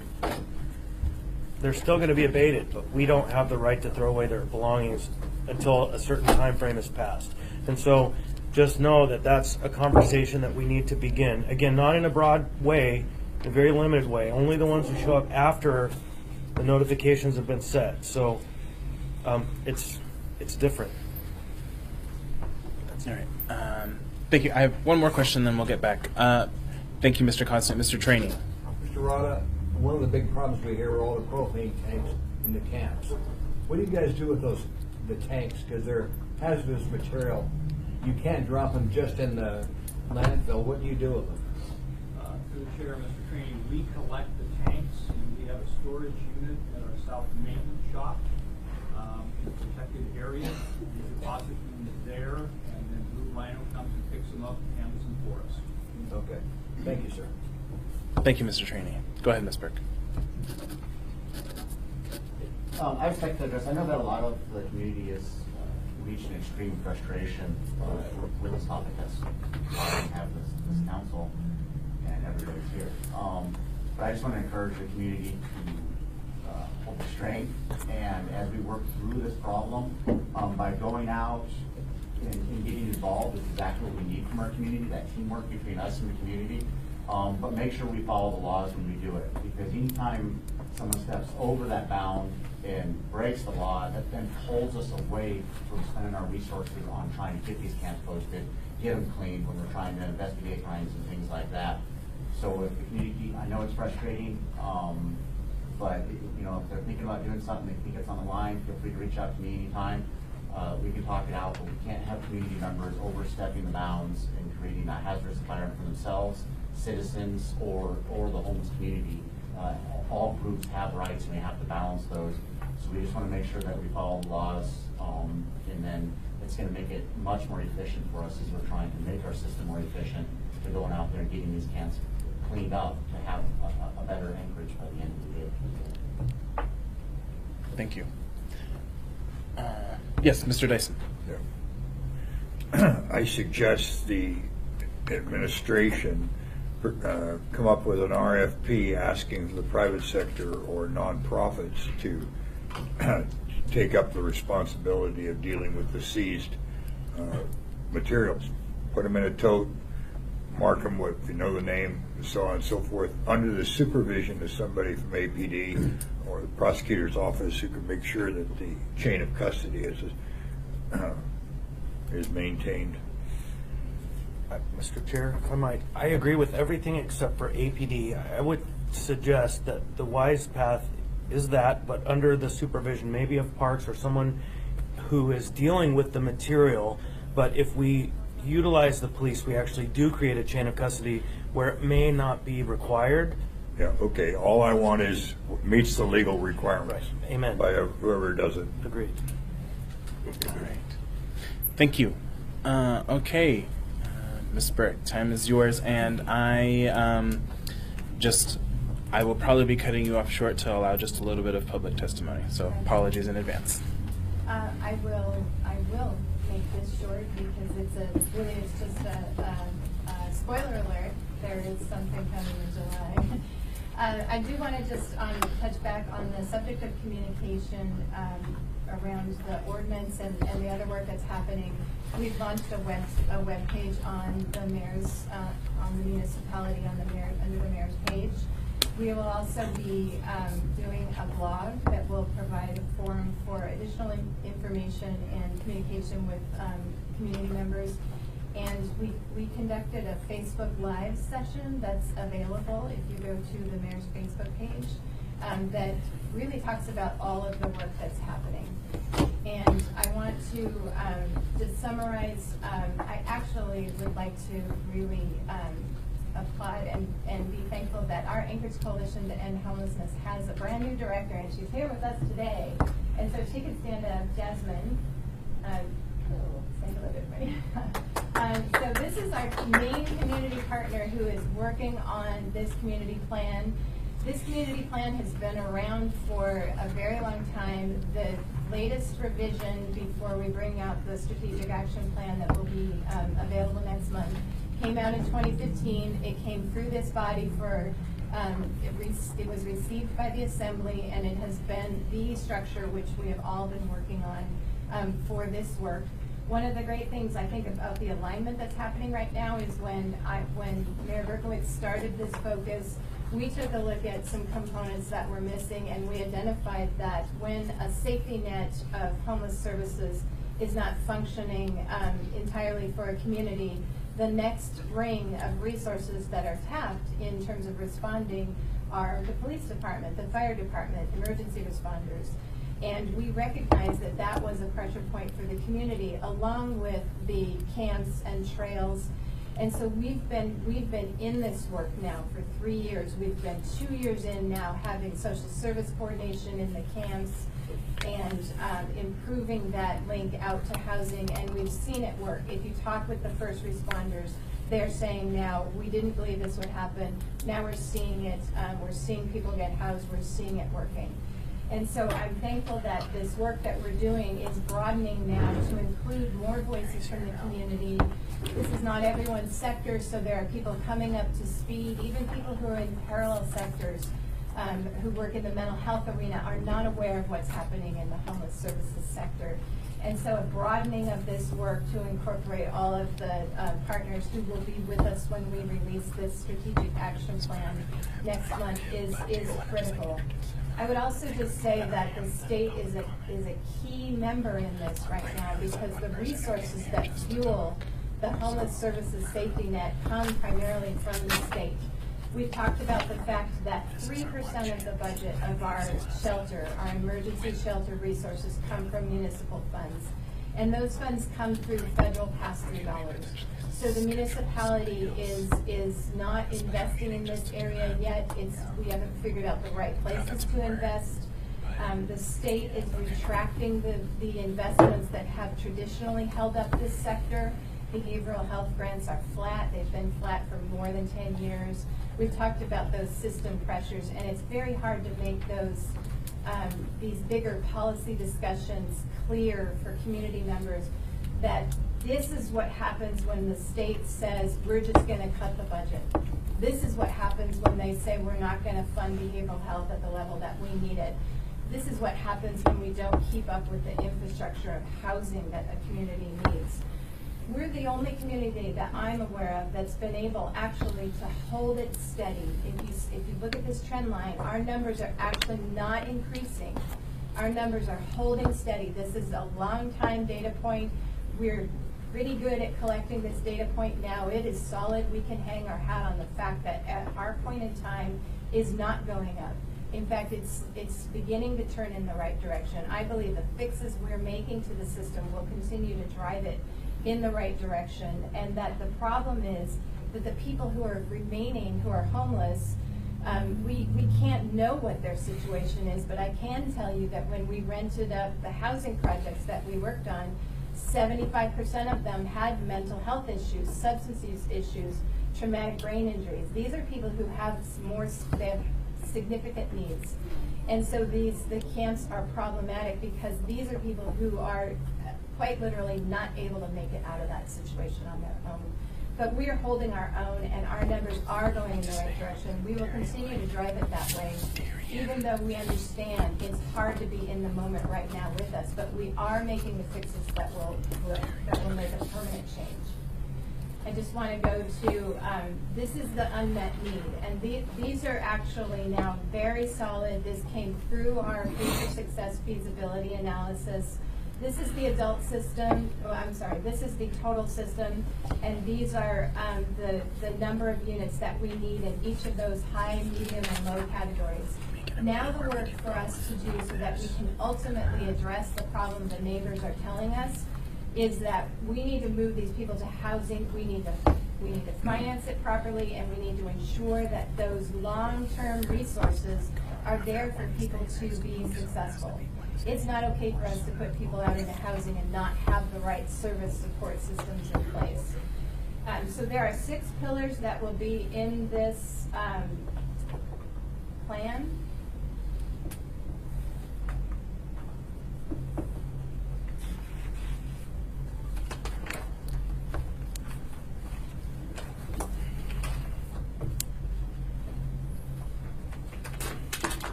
they're still going to be abated, but we don't have the right to throw away their belongings until a certain time frame has passed. And so just know that that's a conversation that we need to begin. Again, not in a broad way, in a very limited way. Only the ones who show up after the notifications have been set. So it's different. All right. Thank you. I have one more question, then we'll get back. Thank you, Mr. Constant. Mr. Trainee. Mr. Rada, one of the big problems we hear are all the propane tanks in the camps. What do you guys do with the tanks? Because they're hazardous material. You can't drop them just in the landfill. What do you do with them? Through the chair, Mr. Trainee, we collect the tanks, and we have a storage unit at our south maintenance shop in a protected area. We deposit them there, and then Blue Rhino comes and picks them up and handles them for us. Okay, thank you, sir. Thank you, Mr. Trainee. Go ahead, Ms. Burke. I would like to address, I know that a lot of the community is reaching extreme frustration with this topic as we have this council and everybody's here. But I just want to encourage the community to hold strength, and as we work through this problem, by going out and getting involved is exactly what we need from our community, that teamwork between us and the community. But make sure we follow the laws when we do it, because anytime someone steps over that bound and breaks the law, that then pulls us away from spending our resources on trying to get these camps posted, get them cleaned when we're trying to investigate crimes and things like that. So if the community, I know it's frustrating, but you know, if they're thinking about doing something, they think it's on the line, feel free to reach out to me anytime. We can talk it out, but we can't have community members overstepping the bounds and creating a hazardous environment for themselves, citizens, or the homeless community. All groups have rights, and we have to balance those. So we just want to make sure that we follow the laws, and then it's going to make it much more efficient for us as we're trying to make our system more efficient, to going out there and getting these camps cleaned up to have a better Anchorage by the end of the day. Thank you. Yes, Mr. Dyson. Yeah. I suggest the administration come up with an RFP asking the private sector or nonprofits to take up the responsibility of dealing with the seized materials. Put them in a tote, mark them with, you know, the name, and so on and so forth, under the supervision of somebody from APD or the prosecutor's office who can make sure that the chain of custody is maintained. Mr. Chair, if I might, I agree with everything except for APD. I would suggest that the wise path is that, but under the supervision maybe of Parks or someone who is dealing with the material. But if we utilize the police, we actually do create a chain of custody where it may not be required. Yeah, okay. All I want is meets the legal requirements. Right. Amen. By whoever does it. Agreed. All right. Thank you. Okay, Ms. Burke, time is yours, and I will probably be cutting you off short to allow just a little bit of public testimony. So apologies in advance. I will make this short because it's just a spoiler alert. There is something coming in July. I do want to just touch back on the subject of communication around the ordinance and the other work that's happening. We've launched a web page on the mayor's on the municipality under the mayor's page. We will also be doing a blog that will provide a forum for additional information and communication with community members. And we conducted a Facebook Live session that's available if you go to the mayor's Facebook page that really talks about all of the work that's happening. And I want to just summarize, I actually would like to really applaud and be thankful that our Anchorage Coalition to End Homelessness has a brand new director, and she's here with us today. And so she could stand up, Jasmine. Say hello to everybody. So this is our main community partner who is working on this community plan. This community plan has been around for a very long time. The latest revision before we bring out the strategic action plan that will be available next month came out in 2015. It came through this body for, it was received by the Assembly, and it has been the structure which we have all been working on for this work. One of the great things I think about the alignment that's happening right now is when Mayor Berkowitz started this focus, we took a look at some components that were missing, and we identified that when a safety net of homeless services is not functioning entirely for a community, the next ring of resources that are tapped in terms of responding are the police department, the fire department, emergency responders. And we recognized that that was a pressure point for the community, along with the camps and trails. And so we've been in this work now for 3 years. We've been 2 years in now, having social service coordination in the camps and improving that link out to housing, and we've seen it work. If you talk with the first responders, they're saying now, we didn't believe this would happen. Now we're seeing it. We're seeing people get housed. We're seeing it working. And so I'm thankful that this work that we're doing is broadening now to include more voices from the community. This is not everyone's sector, so there are people coming up to speed. Even people who are in parallel sectors who work in the mental health arena are not aware of what's happening in the homeless services sector. And so a broadening of this work to incorporate all of the partners who will be with us when we release this strategic action plan next month is critical. I would also just say that the state is a key member in this right now, because the resources that fuel the homeless services safety net come primarily from the state. We've talked about the fact that 3% of the budget of our shelter, our emergency shelter resources, come from municipal funds. And those funds come through federal pass-through dollars. So the municipality is not investing in this area yet. We haven't figured out the right places to invest. The state is retracting the investments that have traditionally held up this sector. Behavioral health grants are flat. They've been flat for more than 10 years. We've talked about those system pressures, and it's very hard to make these bigger policy discussions clear for community members that this is what happens when the state says we're just going to cut the budget. This is what happens when they say we're not going to fund behavioral health at the level that we need it. This is what happens when we don't keep up with the infrastructure of housing that a community needs. We're the only community that I'm aware of that's been able actually to hold it steady. If you look at this trend line, our numbers are actually not increasing. Our numbers are holding steady. This is a long time data point. We're pretty good at collecting this data point now. It is solid. We can hang our hat on the fact that at our point in time is not going up. In fact, it's beginning to turn in the right direction. I believe the fixes we're making to the system will continue to drive it in the right direction, and that the problem is that the people who are remaining, who are homeless, we can't know what their situation is, but I can tell you that when we rented up the housing projects that we worked on, 75% of them had mental health issues, substance use issues, traumatic brain injuries. These are people who have they have significant needs. And so the camps are problematic because these are people who are quite literally not able to make it out of that situation on their own. But we are holding our own, and our numbers are going in the right direction. We will continue to drive it that way, even though we understand it's hard to be in the moment right now with us. But we are making the fixes that will make a permanent change. I just want to go to, this is the unmet need, and these are actually now very solid. This came through our Future Success feasibility analysis. This is the adult system, this is the total system, and these are the number of units that we need in each of those high, medium, and low categories. Now the work for us to do so that we can ultimately address the problem the neighbors are telling us is that we need to move these people to housing, we need to finance it properly, and we need to ensure that those long-term resources are there for people to be successful. It's not okay for us to put people out into housing and not have the right service support systems in place. So there are 6 pillars that will be in this plan.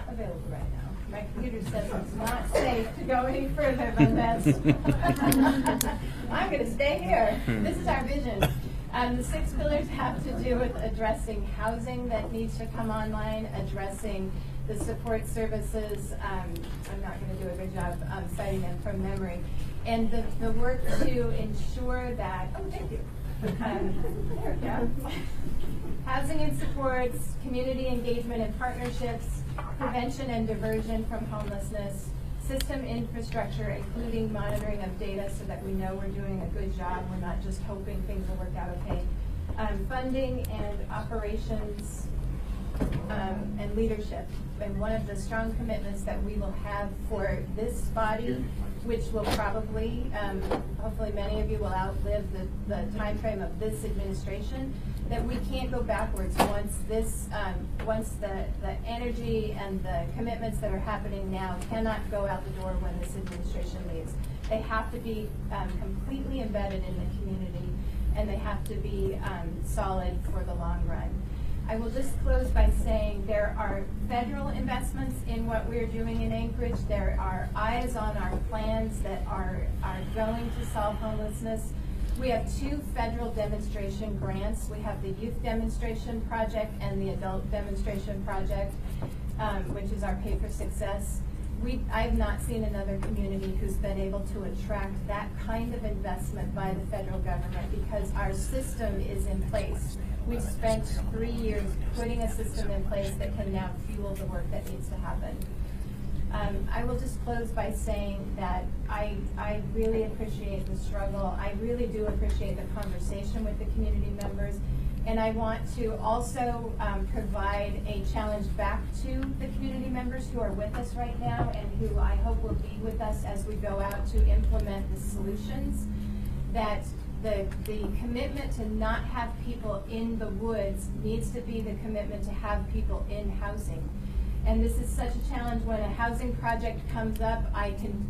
Available right now. My computer says it's not safe to go any further than this. I'm going to stay here. This is our vision. The 6 pillars have to do with addressing housing that needs to come online, addressing the support services. I'm not going to do a good job citing them from memory. And the work to ensure that, oh, thank you. There we go. Housing and supports, community engagement and partnerships, prevention and diversion from homelessness, system infrastructure, including monitoring of data so that we know we're doing a good job, we're not just hoping things will work out okay, funding and operations, and leadership. And one of the strong commitments that we will have for this body which will probably, hopefully many of you will outlive the time frame of this administration, that we can't go backwards once this, once the energy and the commitments that are happening now cannot go out the door when this administration leaves. They have to be completely embedded in the community, and they have to be solid for the long run. I will just close by saying there are federal investments in what we're doing in Anchorage. There are eyes on our plans that are going to solve homelessness. We have 2 federal demonstration grants. We have the Youth Demonstration Project and the Adult Demonstration Project, which is our Pay for Success. I have not seen another community who's been able to attract that kind of investment by the federal government because our system is in place. We've spent 3 years putting a system in place that can now fuel the work that needs to happen. I will just close by saying that I really appreciate the struggle. I really do appreciate the conversation with the community members. And I want to also provide a challenge back to the community members who are with us right now and who I hope will be with us as we go out to implement the solutions, that the commitment to not have people in the woods needs to be the commitment to have people in housing. And this is such a challenge. When a housing project comes up, I can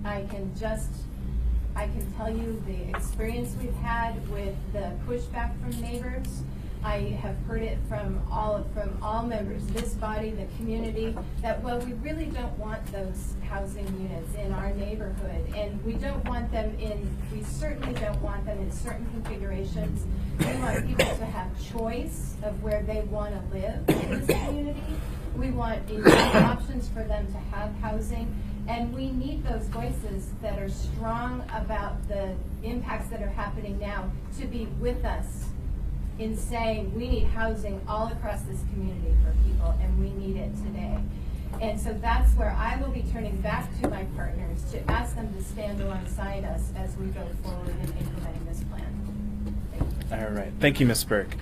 tell you the experience we've had with the pushback from neighbors. I have heard it from all members, this body, the community, that, well, we really don't want those housing units in our neighborhood, and we certainly don't want them in certain configurations. We want people to have choice of where they want to live in this community. We want enough options for them to have housing, and we need those voices that are strong about the impacts that are happening now to be with us in saying we need housing all across this community for people, and we need it today. And so that's where I will be turning back to my partners to ask them to stand alongside us as we go forward in implementing this plan. Thank you. All right. Thank you, Ms. Burke.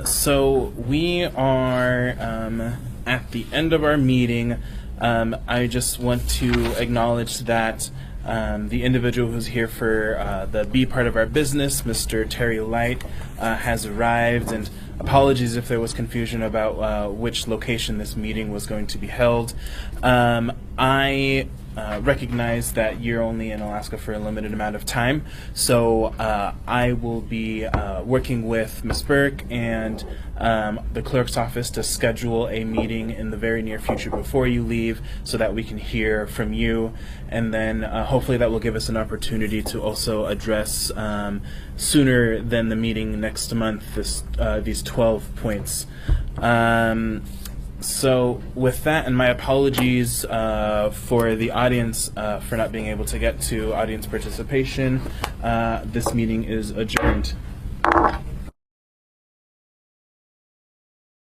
So we are at the end of our meeting. I just want to acknowledge that the individual who's here for the B part of our business, Mr. Terry Light, has arrived, and apologies if there was confusion about which location this meeting was going to be held. I recognize that you're only in Alaska for a limited amount of time, so I will be working with Ms. Burke and the clerk's office to schedule a meeting in the very near future before you leave so that we can hear from you, and then hopefully that will give us an opportunity to also address sooner than the meeting next month these 12 points. So with that, and my apologies for the audience for not being able to get to audience participation, this meeting is adjourned.